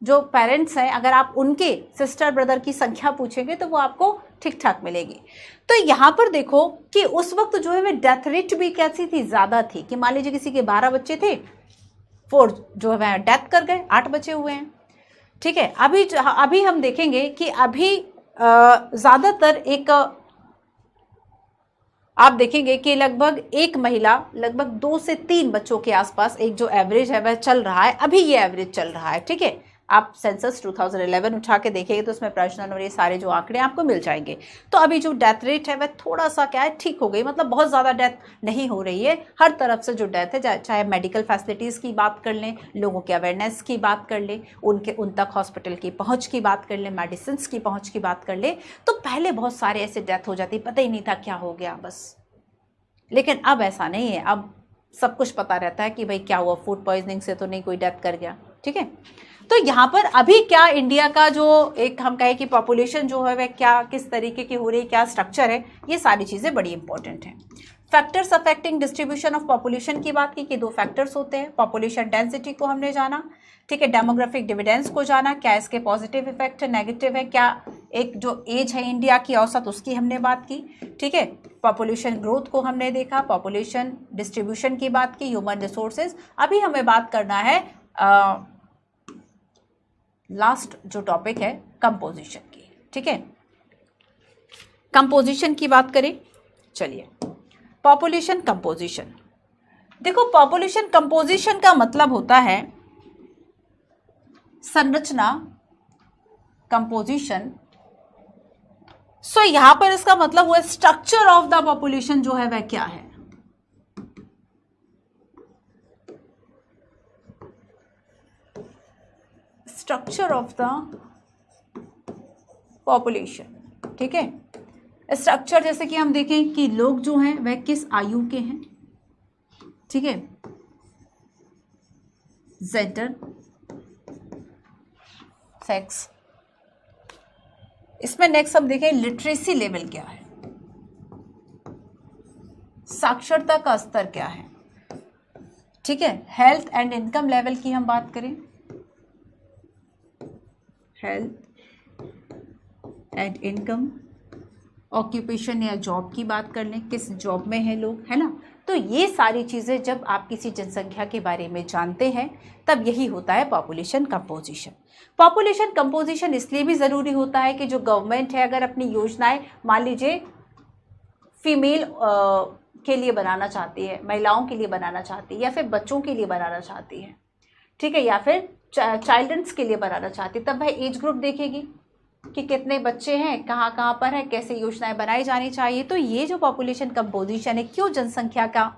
जो पेरेंट्स हैं अगर आप उनके सिस्टर ब्रदर की संख्या पूछेंगे तो वो आपको ठीक ठाक मिलेगी। तो यहाँ पर देखो कि उस वक्त जो है वो डेथ रेट भी कैसी थी, ज़्यादा थी। कि मान लीजिए किसी के 12 बच्चे थे, 4 जो है डेथ कर गए, 8 बचे हुए हैं, ठीक है। अभी हम देखेंगे कि अभी ज़्यादातर एक आप देखेंगे कि लगभग एक महिला लगभग 2 से 3 बच्चों के आसपास एक जो एवरेज है वह चल रहा है, अभी ये एवरेज चल रहा है, ठीक है। आप सेंसस 2011 उठा के देखेंगे तो उसमें प्रजनन और ये सारे जो आंकड़े आपको मिल जाएंगे। तो अभी जो डेथ रेट है वह थोड़ा सा क्या है, ठीक हो गई, मतलब बहुत ज़्यादा डेथ नहीं हो रही है। हर तरफ से जो डेथ है, चाहे मेडिकल फैसिलिटीज़ की बात कर लें, लोगों के अवेयरनेस की बात कर लें, उन तक हॉस्पिटल की पहुँच की बात कर लें, मेडिसिन की पहुँच की बात कर लें, तो पहले बहुत सारे ऐसे डेथ हो जाती, पता ही नहीं था क्या हो गया बस। लेकिन अब ऐसा नहीं है, अब सब कुछ पता रहता है कि भाई क्या हुआ, फूड पॉइजनिंग से तो नहीं कोई डेथ कर गया, ठीक है। तो यहाँ पर अभी क्या इंडिया का जो एक हम कहें कि पॉपुलेशन जो है वह क्या किस तरीके की हो रही है, क्या स्ट्रक्चर है, ये सारी चीज़ें बड़ी इंपॉर्टेंट हैं। Factors affecting distribution of population की बात की कि 2 फैक्टर्स होते हैं। पॉपुलेशन डेंसिटी को हमने जाना, ठीक है, डेमोग्राफिक डिविडेंस को जाना, क्या इसके पॉजिटिव इफेक्ट है, नेगेटिव है, क्या एक जो एज है इंडिया की औसत उसकी हमने बात की, ठीक है। पॉपुलेशन ग्रोथ को हमने देखा, पॉपुलेशन डिस्ट्रीब्यूशन की बात की, ह्यूमन रिसोर्सेज। अभी हमें बात करना है लास्ट जो टॉपिक है कंपोजिशन की, ठीक है। कंपोजिशन की बात करें, चलिए पॉपुलेशन कंपोजिशन। देखो पॉपुलेशन कंपोजिशन का मतलब होता है संरचना, कंपोजिशन। सो यहां पर इसका मतलब हुआ स्ट्रक्चर ऑफ द पॉपुलेशन जो है वह क्या है। स्ट्रक्चर ऑफ द पॉपुलेशन, ठीक है। स्ट्रक्चर जैसे कि हम देखें कि लोग जो हैं वह किस आयु के हैं, ठीक है, जेंडर, सेक्स। इसमें नेक्स्ट हम देखें लिटरेसी लेवल क्या है, साक्षरता का स्तर क्या है, ठीक है। हेल्थ एंड इनकम लेवल की हम बात करें, हेल्थ एंड इनकम, ऑक्यूपेशन या जॉब की बात कर लें, किस जॉब में है लोग, है ना। तो ये सारी चीज़ें जब आप किसी जनसंख्या के बारे में जानते हैं तब यही होता है पॉपुलेशन कंपोजिशन। पॉपुलेशन कंपोजिशन इसलिए भी ज़रूरी होता है कि जो गवर्नमेंट है अगर अपनी योजनाएं मान लीजिए फीमेल के लिए बनाना चाहती है, महिलाओं के लिए बनाना चाहती है, या फिर बच्चों के लिए बनाना चाहती है, ठीक है, या फिर चाइल्ड्रंस के लिए बनाना चाहती है, तब वह एज ग्रुप देखेगी कि कितने बच्चे हैं, कहाँ कहाँ पर है, कैसे योजनाएं बनाई जानी चाहिए। तो ये जो पॉपुलेशन कंपोजिशन है, क्यों जनसंख्या का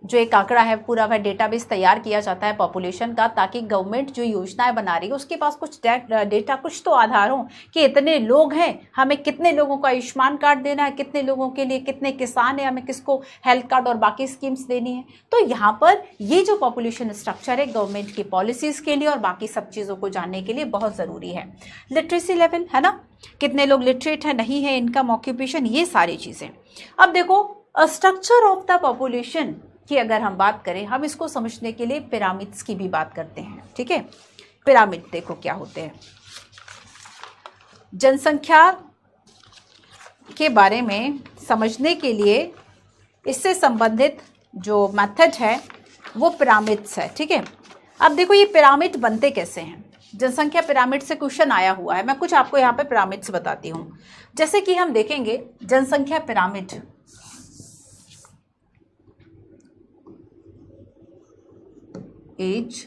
जो एक आंकड़ा है पूरा वह डेटाबेस तैयार किया जाता है पॉपुलेशन का, ताकि गवर्नमेंट जो योजनाएं बना रही है उसके पास कुछ डेटा, कुछ तो आधार हो कि इतने लोग हैं, हमें कितने लोगों को आयुष्मान कार्ड देना है, कितने लोगों के लिए, कितने किसान है, हमें किसको हेल्थ कार्ड और बाकी स्कीम्स देनी है। तो यहाँ पर ये जो पॉपुलेशन स्ट्रक्चर है गवर्नमेंट की पॉलिसीज़ के लिए और बाकी सब चीज़ों को जानने के लिए बहुत ज़रूरी है। लिटरेसी लेवल है ना, कितने लोग लिटरेट है, नहीं है, इनकम, ऑक्यूपेशन, ये सारी चीज़ें। अब देखो स्ट्रक्चर ऑफ द पॉपुलेशन कि अगर हम बात करें, हम इसको समझने के लिए पिरामिड्स की भी बात करते हैं, ठीक है। पिरामिड देखो क्या होते हैं। जनसंख्या के बारे में समझने के लिए इससे संबंधित जो मेथड है वो पिरामिड्स है, ठीक है। अब देखो ये पिरामिड बनते कैसे हैं। जनसंख्या पिरामिड से क्वेश्चन आया हुआ है। मैं कुछ आपको यहाँ पे पिरामिड्स बताती हूँ। जैसे कि हम देखेंगे जनसंख्या pyramid, age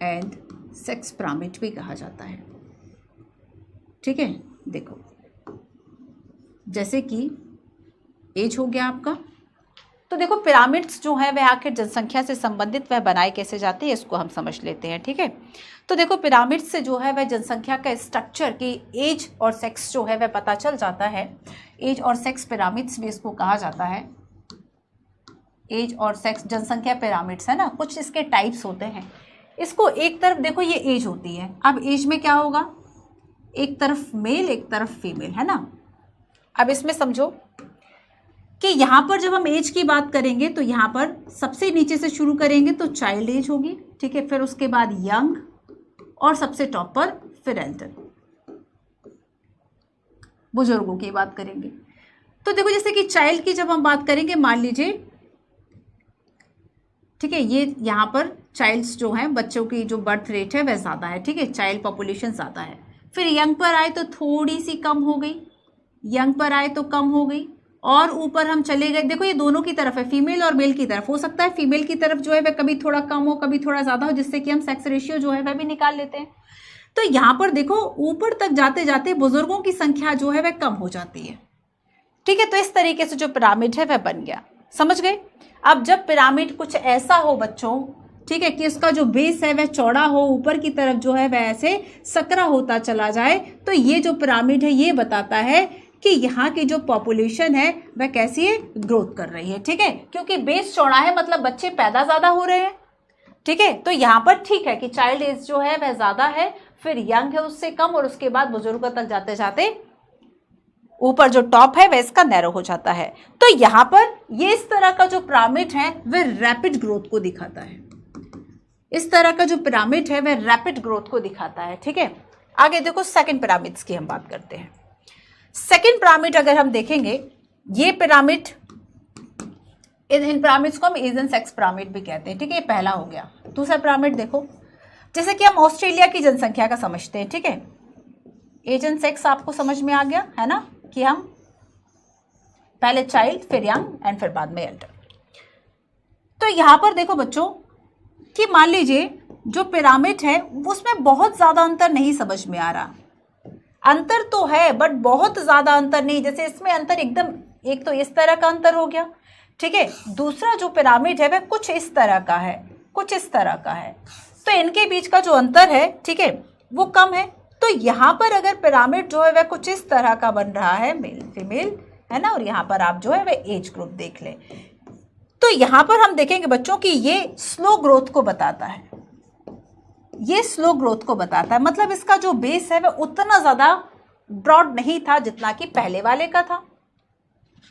and sex pyramid भी कहा जाता है। ठीक है, देखो जैसे कि एज हो गया आपका, तो देखो पिरामिड्स जो है वह आखिर जनसंख्या से संबंधित वह बनाए कैसे जाते हैं इसको हम समझ लेते हैं। ठीक है, तो देखो पिरामिड से जो है वह जनसंख्या का स्ट्रक्चर की एज और सेक्स जो है वह पता चल जाता है। एज और सेक्स पिरामिड्स भी इसको कहा जाता है। एज और सेक्स जनसंख्या पिरामिड्स है ना, कुछ इसके टाइप्स होते हैं। इसको एक तरफ देखो ये एज होती है, अब एज में क्या होगा, एक तरफ मेल एक तरफ फीमेल, है ना। अब इसमें समझो कि यहाँ पर जब हम एज की बात करेंगे तो यहाँ पर सबसे नीचे से शुरू करेंगे तो चाइल्ड एज होगी। ठीक है, फिर उसके बाद यंग और सबसे टॉप पर फिर एल्डर, बुजुर्गों की बात करेंगे। तो देखो जैसे कि चाइल्ड की जब हम बात करेंगे, मान लीजिए ठीक है, ये यहाँ पर चाइल्ड्स जो हैं, बच्चों की जो बर्थ रेट है वह ज़्यादा है। ठीक है, चाइल्ड पॉपुलेशन ज़्यादा है। फिर यंग पर आए तो थोड़ी सी कम हो गई, यंग पर आए तो कम हो गई, और ऊपर हम चले गए, देखो ये दोनों की तरफ है, फीमेल और मेल की तरफ। हो सकता है फीमेल की तरफ जो है वह कभी थोड़ा कम हो कभी थोड़ा ज़्यादा हो, जिससे कि हम सेक्स रेशियो जो है वह भी निकाल लेते हैं। तो यहाँ पर देखो ऊपर तक जाते जाते बुजुर्गों की संख्या जो है वह कम हो जाती है। ठीक है, तो इस तरीके से जो पिरामिड है वह बन गया, समझ गए। अब जब पिरामिड कुछ ऐसा हो बच्चों, ठीक है, कि उसका जो बेस है वह चौड़ा हो, ऊपर की तरफ जो है वह ऐसे सकरा होता चला जाए, तो ये जो पिरामिड है ये बताता है कि यहाँ की जो पॉपुलेशन है वह कैसी है, ग्रोथ कर रही है। ठीक है, क्योंकि बेस चौड़ा है मतलब बच्चे पैदा ज़्यादा हो रहे हैं। ठीक है, तो यहाँ पर ठीक है कि चाइल्ड एज जो है वह ज़्यादा है, फिर यंग है उससे कम, और उसके बाद बुजुर्गों तक जाते जाते ऊपर जो टॉप है वह इसका नैरो हो जाता है। तो यहाँ पर ये इस तरह का जो पिरामिड है वह रैपिड ग्रोथ को दिखाता है। इस तरह का जो पिरामिड है वह रैपिड ग्रोथ को दिखाता है। ठीक है, आगे देखो सेकंड पिरामिड्स की हम बात करते हैं। सेकंड पिरामिड अगर हम देखेंगे, ये पिरामिड, इन पिरामिड्स को हम एज एंड सेक्स पिरामिड भी कहते हैं। ठीक है, ये पहला हो गया। दूसरा पिरामिड देखो, जैसे कि हम ऑस्ट्रेलिया की जनसंख्या का समझते हैं। ठीक है, एज एंड सेक्स आपको समझ में आ गया है ना, कि हम पहले चाइल्ड फिर यंग एंड फिर बाद में एल्डर। तो यहां पर देखो बच्चों कि मान लीजिए जो पिरामिड है उसमें बहुत ज्यादा अंतर नहीं समझ में आ रहा। अंतर तो है बट बहुत ज्यादा अंतर नहीं। जैसे इसमें अंतर एकदम, एक तो इस तरह का अंतर हो गया। ठीक है, दूसरा जो पिरामिड है वह कुछ इस तरह का है, कुछ इस तरह का है, तो इनके बीच का जो अंतर है, ठीक है, वो कम है। तो यहाँ पर अगर पिरामिड जो है वह कुछ इस तरह का बन रहा है, मेल फीमेल है ना, और यहाँ पर आप जो है वह एज ग्रुप देख लें, तो यहाँ पर हम देखेंगे बच्चों कि ये स्लो ग्रोथ को बताता है। ये स्लो ग्रोथ को बताता है, मतलब इसका जो बेस है वह उतना ज्यादा ब्रॉड नहीं था जितना कि पहले वाले का था।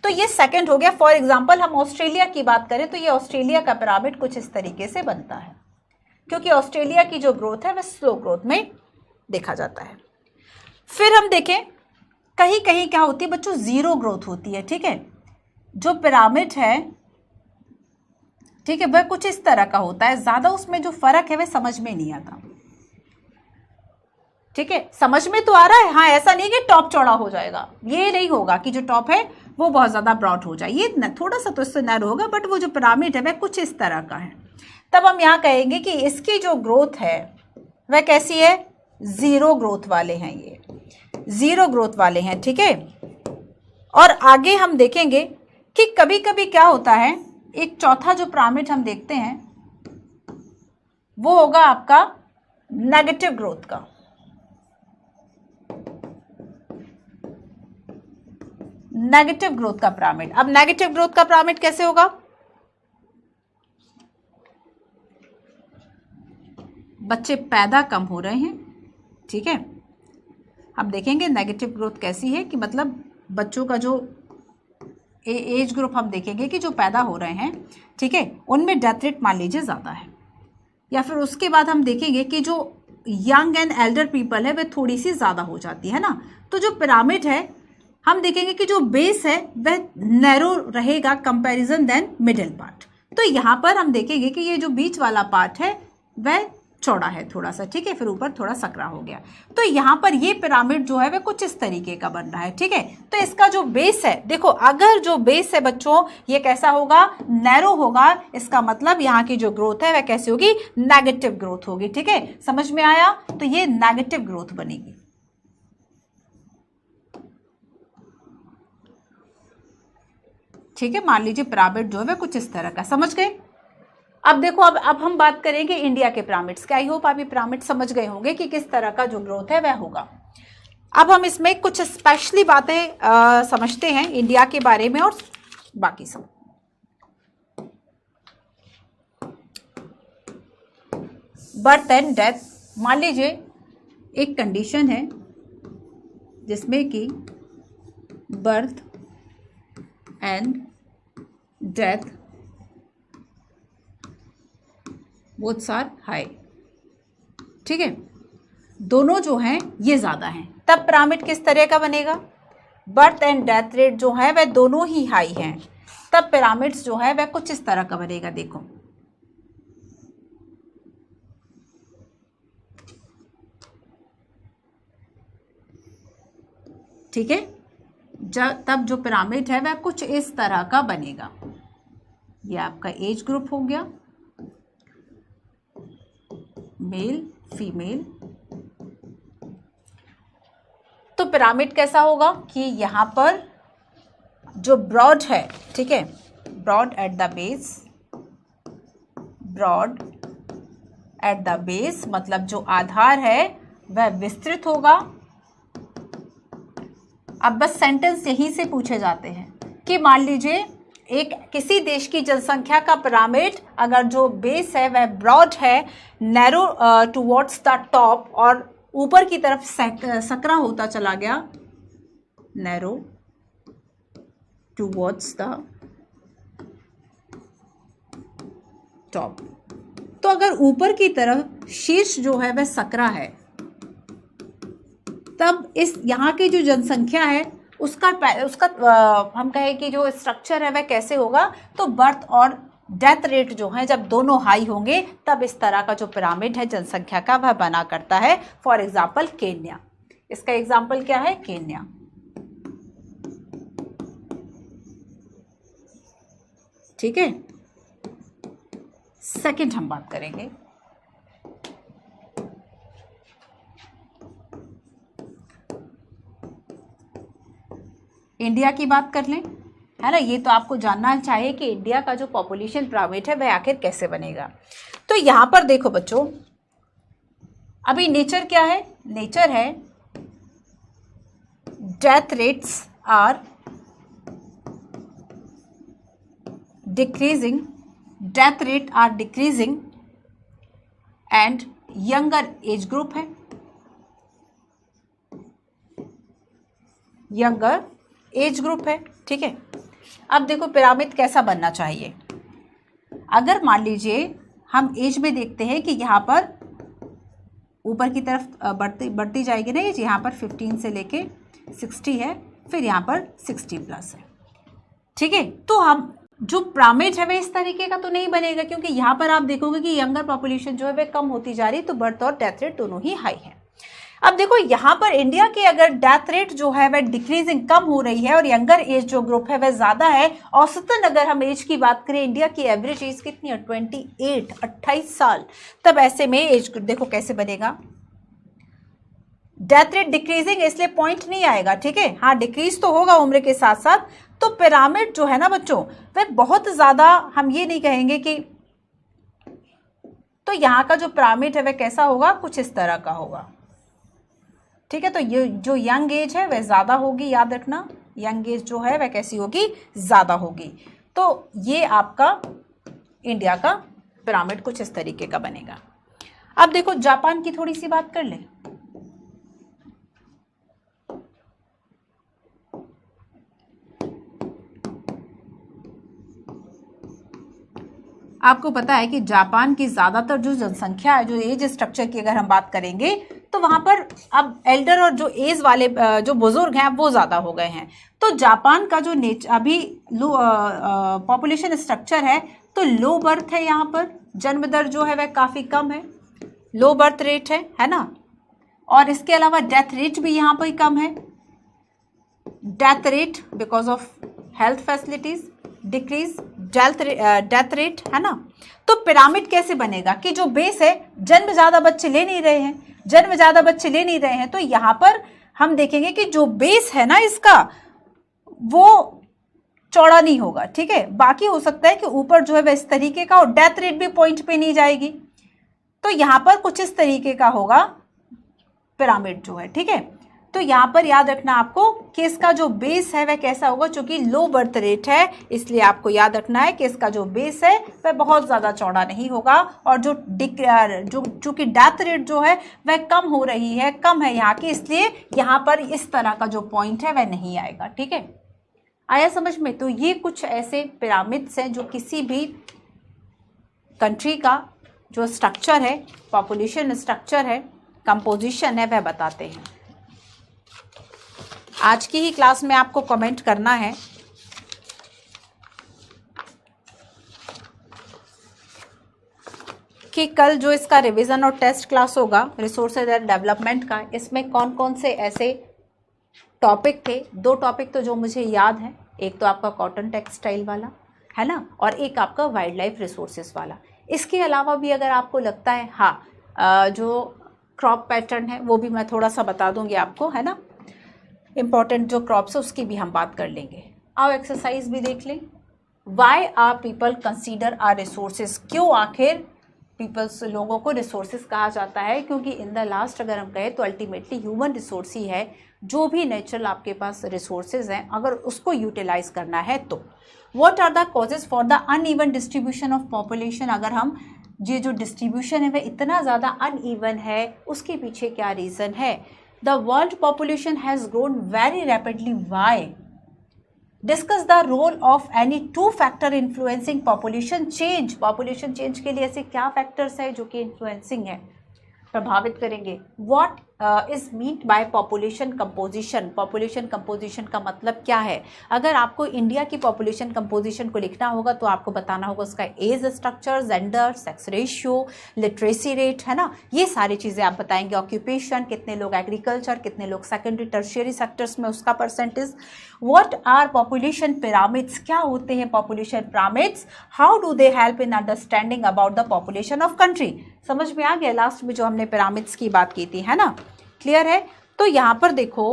तो ये सेकंड हो गया। फॉर एग्जांपल हम ऑस्ट्रेलिया की बात करें तो ये ऑस्ट्रेलिया का पिरामिड कुछ इस तरीके से बनता है, क्योंकि ऑस्ट्रेलिया की जो ग्रोथ है वह स्लो ग्रोथ में देखा जाता है। फिर हम देखें कहीं कहीं क्या होती है बच्चों, जीरो ग्रोथ होती है। ठीक है, जो पिरामिड है, ठीक है, वह कुछ इस तरह का होता है, ज्यादा उसमें जो फर्क है वह समझ में नहीं आता। ठीक है, समझ में तो आ रहा है, हाँ, ऐसा नहीं कि टॉप चौड़ा हो जाएगा, ये नहीं होगा कि जो टॉप है वो बहुत ज्यादा ब्रॉड हो जाए, ये थोड़ा सा तो इससे नैरो होगा, बट वो जो पिरामिड है वह कुछ इस तरह का है। तब हम यहाँ कहेंगे कि इसकी जो ग्रोथ है वह कैसी है, जीरो ग्रोथ वाले हैं, ये जीरो ग्रोथ वाले हैं। ठीक है, और आगे हम देखेंगे कि कभी कभी क्या होता है, एक चौथा जो पिरामिड हम देखते हैं वो होगा आपका नेगेटिव ग्रोथ का। नेगेटिव ग्रोथ का पिरामिड। अब नेगेटिव ग्रोथ का पिरामिड कैसे होगा, बच्चे पैदा कम हो रहे हैं। ठीक है, हम देखेंगे नेगेटिव ग्रोथ कैसी है, कि मतलब बच्चों का जो एज ग्रुप हम देखेंगे कि जो पैदा हो रहे हैं, ठीक है, उनमें डेथ रेट मान लीजिए ज़्यादा है। या फिर उसके बाद हम देखेंगे कि जो यंग एंड एल्डर पीपल है वह थोड़ी सी ज़्यादा हो जाती है ना। तो जो पिरामिड है हम देखेंगे कि जो बेस है वह नैरो रहेगा कंपैरिजन देन मिडिल पार्ट। तो यहाँ पर हम देखेंगे कि ये जो बीच वाला पार्ट है वह चौड़ा है थोड़ा सा, ठीक है, फिर ऊपर थोड़ा सकरा हो गया। तो यहाँ पर ये पिरामिड जो है वह कुछ इस तरीके का बन रहा है, ठीक है। तो इसका जो बेस है, देखो अगर जो बेस है बच्चों ये कैसा होगा, नैरो होगा, इसका मतलब यहाँ की जो ग्रोथ है वह कैसी होगी, नेगेटिव ग्रोथ होगी, ठीक है, समझ में आया। तो ये नेगेटिव ग्रोथ बनेगी। ठीक है, मान लीजिए पिरामिड जो है वह कुछ इस तरह का, समझ गए। अब देखो अब हम बात करेंगे इंडिया के पिरामिड्स के। आई होप आप ये पिरामिड समझ गए होंगे कि किस तरह का जो ग्रोथ है वह होगा। अब हम इसमें कुछ स्पेशली बातें समझते हैं इंडिया के बारे में और बाकी सब। बर्थ एंड डेथ, मान लीजिए एक कंडीशन है जिसमें कि birth and death both are high, ठीक है, दोनों जो हैं ये ज़्यादा हैं, तब पिरामिड किस तरह का बनेगा, बर्थ एंड डेथ रेट जो है वह दोनों ही हाई हैं, तब पिरामिड्स जो है वह कुछ इस तरह का बनेगा। देखो ठीक है, तब जो पिरामिड है वह कुछ इस तरह का बनेगा। ये आपका एज ग्रुप हो गया, मेल फीमेल। तो पिरामिड कैसा होगा कि यहां पर जो ब्रॉड है, ठीक है, broad at the base, broad at the base मतलब जो आधार है वह विस्तृत होगा। अब बस सेंटेंस यहीं से पूछे जाते हैं कि मान लीजिए एक किसी देश की जनसंख्या का पिरामिड अगर जो बेस है वह ब्रॉड है, नैरो टुवर्ड्स द टॉप और ऊपर की तरफ सकरा होता चला गया, नैरो टुवर्ड्स द टॉप। तो अगर ऊपर की तरफ शीर्ष जो है वह सकरा है, तब इस यहाँ की जो जनसंख्या है उसका हम कहें कि जो स्ट्रक्चर है वह कैसे होगा, तो बर्थ और डेथ रेट जो है जब दोनों हाई होंगे तब इस तरह का जो पिरामिड है जनसंख्या का वह बना करता है। फॉर एग्जाम्पल केन्या, इसका एग्जाम्पल क्या है, केन्या। ठीक है, सेकंड हम बात करेंगे इंडिया की, बात कर लें, है ना। ये तो आपको जानना चाहिए कि इंडिया का जो पॉपुलेशन पिरामिड है वह आखिर कैसे बनेगा। तो यहां पर देखो बच्चों, अभी नेचर क्या है, नेचर है death rates are decreasing, death rate are decreasing and younger age group है, यंगर एज ग्रुप है, ठीक है। अब देखो पिरामिड कैसा बनना चाहिए। अगर मान लीजिए हम एज में देखते हैं कि यहाँ पर ऊपर की तरफ बढ़ती जाएगी ना एज, यहाँ पर 15 से लेके 60 है, फिर यहाँ पर 60 प्लस है, ठीक है। तो हम जो पिरामिड है वह इस तरीके का तो नहीं बनेगा, क्योंकि यहाँ पर आप देखोगे कि यंगर पॉपुलेशन जो है वह कम होती जा रही है, तो बर्थ और डेथ रेट दोनों ही हाई है। अब देखो यहाँ पर इंडिया की अगर डेथ रेट जो है वह डिक्रीजिंग, कम हो रही है और यंगर एज जो ग्रुप है वह ज्यादा है। औसतन अगर हम एज की बात करें, इंडिया की एवरेज एज कितनी है, 28 साल। तब ऐसे में एज देखो कैसे बनेगा, डेथ रेट डिक्रीजिंग, इसलिए पॉइंट नहीं आएगा, ठीक है। हाँ, डिक्रीज तो होगा उम्र के साथ साथ। तो पिरामिड जो है ना बच्चों वह बहुत ज्यादा, हम ये नहीं कहेंगे कि, तो यहाँ का जो पिरामिड है वह कैसा होगा, कुछ इस तरह का होगा, ठीक है। तो ये जो यंग एज है वह ज्यादा होगी, याद रखना, यंग एज जो है वह कैसी होगी, ज्यादा होगी। तो ये आपका इंडिया का पिरामिड कुछ इस तरीके का बनेगा। अब देखो जापान की थोड़ी सी बात कर ले। आपको पता है कि जापान की ज्यादातर जो जनसंख्या है, जो एज स्ट्रक्चर की अगर हम बात करेंगे, तो वहां पर अब एल्डर और जो एज वाले जो बुजुर्ग हैं वो ज्यादा हो गए हैं। तो जापान का जो अभी लो पॉपुलेशन स्ट्रक्चर है, तो लो बर्थ है, यहाँ पर जन्म दर जो है वह काफी कम है, लो बर्थ रेट है ना, और इसके अलावा डेथ रेट भी यहाँ पर कम है। Death rate because of health facilities decrease, death rate है ना। तो पिरामिड कैसे बनेगा कि जो बेस है, जन्म ज्यादा बच्चे ले नहीं रहे हैं, जन्म ज्यादा बच्चे ले नहीं रहे हैं, तो यहां पर हम देखेंगे कि जो बेस है ना इसका वो चौड़ा नहीं होगा, ठीक है। बाकी हो सकता है कि ऊपर जो है वह इस तरीके का, और डेथ रेट भी पॉइंट पे नहीं जाएगी, तो यहां पर कुछ इस तरीके का होगा पिरामिड जो है, ठीक है। तो यहां पर याद रखना आपको कि इसका जो बेस है वह कैसा होगा, चूंकि लो बर्थ रेट है इसलिए आपको याद रखना है कि इसका जो बेस है वह बहुत ज्यादा चौड़ा नहीं होगा, और जो चूंकि डेथ रेट जो है वह कम हो रही है, कम है यहाँ की, इसलिए यहाँ पर इस तरह का जो पॉइंट है वह नहीं आएगा, ठीक है। आया समझ में? तो ये कुछ ऐसे पिरामिड्स हैं जो किसी भी कंट्री का जो स्ट्रक्चर है, पॉपुलेशन स्ट्रक्चर है, कंपोजिशन है, वह बताते हैं। आज की ही क्लास में आपको कमेंट करना है कि कल जो इसका रिवीजन और टेस्ट क्लास होगा रिसोर्सेज एंड डेवलपमेंट का, इसमें कौन कौन से ऐसे टॉपिक थे। 2 टॉपिक तो जो मुझे याद है, एक तो आपका कॉटन टेक्सटाइल वाला है ना, और एक आपका वाइल्ड लाइफ रिसोर्सेज वाला। इसके अलावा भी अगर आपको लगता है हाँ जो क्रॉप पैटर्न है वो भी मैं थोड़ा सा बता दूंगी आपको, है ना। इंपॉर्टेंट जो क्रॉप्स है उसकी भी हम बात कर लेंगे। आओ एक्सरसाइज भी देख लें। Why are people consider are resources, क्यों आखिर पीपल्स लोगों को रिसोर्सेज कहा जाता है? क्योंकि इन द लास्ट अगर हम कहें तो अल्टीमेटली ह्यूमन रिसोर्स ही है, जो भी नेचुरल आपके पास रिसोर्सेज हैं अगर उसको यूटिलाइज करना है तो। What are the causes for the uneven distribution of population, अगर हम ये जो डिस्ट्रीब्यूशन है वह इतना ज़्यादा अनइवन है उसके पीछे क्या रीज़न है? The world population has grown very rapidly. Why? Discuss the role of any 2 factor influencing population change. Population change के लिए ऐसे क्या factors है जो कि influencing है, प्रभावित करेंगे? What is meant by population composition? Population composition का मतलब क्या है? अगर आपको इंडिया की population composition को लिखना होगा तो आपको बताना होगा उसका age structure, gender, sex ratio, literacy rate, है ना, ये सारी चीज़ें आप बताएंगे। ऑक्यूपेशन, कितने लोग एग्रीकल्चर, कितने लोग सेकेंडरी टर्शियरी सेक्टर्स में, उसका percentage. What are population pyramids, क्या होते हैं population pyramids? How do they help in understanding about the population of country? समझ में आ गया लास्ट में जो हमने पिरामिड्स की बात की थी, है ना। क्लियर है? तो यहां पर देखो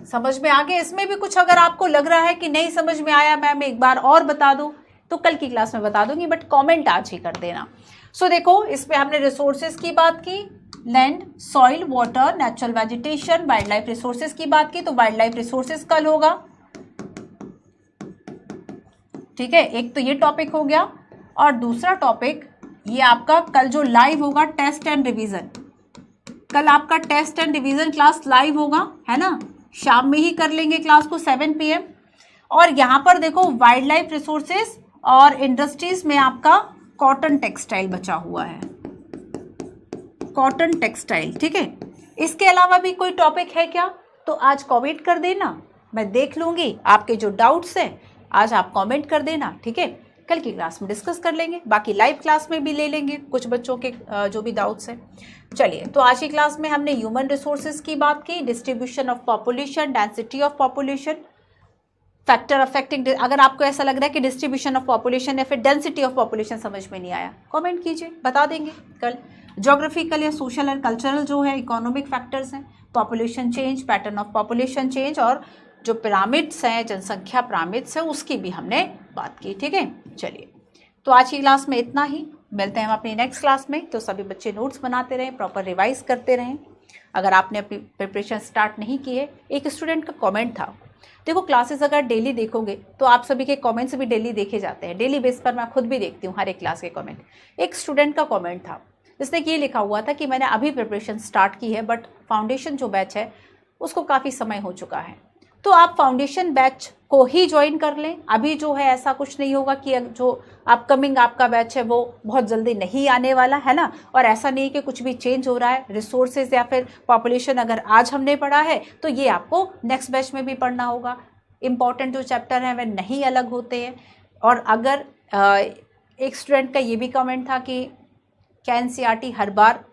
समझ में आ गया। इसमें भी कुछ अगर आपको लग रहा है कि नहीं समझ में आया, मैं एक बार और बता दूं तो कल की क्लास में बता दूंगी, बट कमेंट आज ही कर देना। सो देखो इसमें हमने रिसोर्सेज की बात की, land, soil, water, natural vegetation, wild life resources की बात की, तो वाइल्ड लाइफ रिसोर्सेज कल होगा, ठीक है। एक तो ये टॉपिक हो गया, और दूसरा टॉपिक ये आपका कल जो लाइव होगा टेस्ट एंड रिवीजन। कल आपका test and revision class live होगा, है ना, शाम में ही कर लेंगे क्लास को 7 PM। और यहां पर देखो वाइल्ड लाइफ रिसोर्सेज और इंडस्ट्रीज में आपका कॉटन टेक्सटाइल बचा हुआ है, कॉटन टेक्सटाइल, ठीक है। इसके अलावा भी कोई टॉपिक है क्या तो आज कमेंट कर देना, मैं देख लूंगी। आपके जो डाउट्स हैं आज आप कमेंट कर देना, ठीक है। कल की क्लास में डिस्कस कर लेंगे, बाकी लाइव क्लास में भी ले लेंगे कुछ बच्चों के जो भी डाउट्स हैं। चलिए, तो आज की क्लास में हमने ह्यूमन रिसोर्सेज की बात की, distribution of population, density of population, factor affecting. अगर आपको ऐसा लग रहा है कि डिस्ट्रीब्यूशन ऑफ पॉपुलेशन या फिर डेंसिटी ऑफ पॉपुलेशन समझ में नहीं आया, कमेंट कीजिए, बता देंगे कल। ज्योग्राफिकल या सोशल एंड कल्चरल जो है इकोनॉमिक फैक्टर्स हैं, population change, pattern of population change, और जो पिरामिड्स हैं, जनसंख्या पिरामिड्स है, उसकी भी हमने बात की, ठीक है। चलिए, तो आज की क्लास में इतना ही, मिलते हैं हम अपनी नेक्स्ट क्लास में। तो सभी बच्चे नोट्स बनाते रहें, प्रॉपर रिवाइज करते रहें। अगर आपने अपनी प्रिपरेशन स्टार्ट नहीं की है, एक स्टूडेंट का कमेंट था, देखो क्लासेस अगर डेली देखोगे तो आप सभी के कमेंट्स भी डेली देखे जाते हैं, डेली बेस पर मैं खुद भी देखती हूँ हर एक क्लास के कमेंट। एक स्टूडेंट का कमेंट था जिसने ये लिखा हुआ था कि मैंने अभी प्रिपरेशन स्टार्ट की है, बट फाउंडेशन जो बैच है उसको काफ़ी समय हो चुका है, तो आप फाउंडेशन बैच को ही ज्वाइन कर लें। अभी जो है ऐसा कुछ नहीं होगा कि जो अपकमिंग आपका बैच है वो बहुत जल्दी नहीं आने वाला है ना, और ऐसा नहीं कि कुछ भी चेंज हो रहा है। रिसोर्सेज या फिर पॉपुलेशन अगर आज हमने पढ़ा है तो ये आपको नेक्स्ट बैच में भी पढ़ना होगा। इम्पॉर्टेंट जो चैप्टर हैं वे नहीं अलग होते हैं, और अगर एक स्टूडेंट का ये भी कमेंट था कि क्या एनसीईआरटी हर बार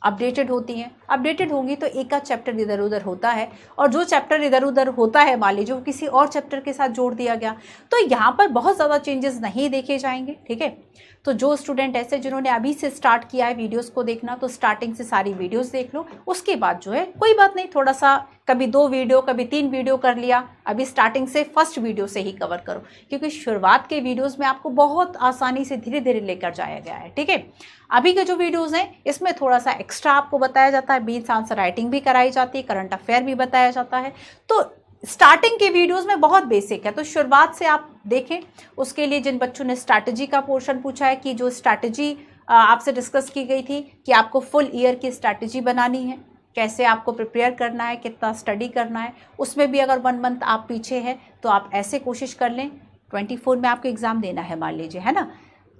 अपडेटेड होती हैं? अपडेटेड होंगी तो एक का चैप्टर इधर उधर होता है, और जो चैप्टर इधर उधर होता है मान लीजिए वो किसी और चैप्टर के साथ जोड़ दिया गया, तो यहाँ पर बहुत ज़्यादा चेंजेस नहीं देखे जाएंगे। ठीक है, तो जो स्टूडेंट ऐसे जिन्होंने अभी से स्टार्ट किया है वीडियोस को देखना, तो स्टार्टिंग से सारी वीडियोस देख लो, उसके बाद जो है कोई बात नहीं, थोड़ा सा कभी 2 वीडियो कभी 3 वीडियो कर लिया, अभी स्टार्टिंग से फर्स्ट वीडियो से ही कवर करो, क्योंकि शुरुआत के वीडियोस में आपको बहुत आसानी से धीरे धीरे लेकर जाया गया है। ठीक है, अभी के जो वीडियोस हैं इसमें थोड़ा सा एक्स्ट्रा आपको बताया जाता है, बीच आंसर राइटिंग भी कराई जाती है, करंट अफेयर भी बताया जाता है। तो स्टार्टिंग के वीडियोस में बहुत बेसिक है, तो शुरुआत से आप देखें। उसके लिए जिन बच्चों ने स्ट्रैटेजी का पोर्शन पूछा है कि जो स्ट्रैटेजी आपसे डिस्कस की गई थी कि आपको फुल ईयर की स्ट्रैटेजी बनानी है, कैसे आपको प्रिपेयर करना है, कितना स्टडी करना है, उसमें भी अगर 1 मंथ आप पीछे हैं तो आप ऐसे कोशिश कर लें। 24 में आपको एग्ज़ाम देना है मान लीजिए, है ना,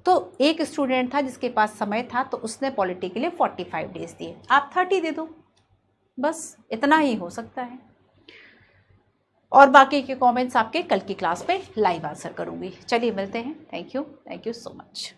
तो एक स्टूडेंट था जिसके पास समय था तो उसने पॉलिटी के लिए 45 डेज दिए, आप 30 दे दो, बस इतना ही हो सकता है। और बाकी के कमेंट्स आपके कल की क्लास पे लाइव आंसर करूंगी। चलिए मिलते हैं। Thank you so much.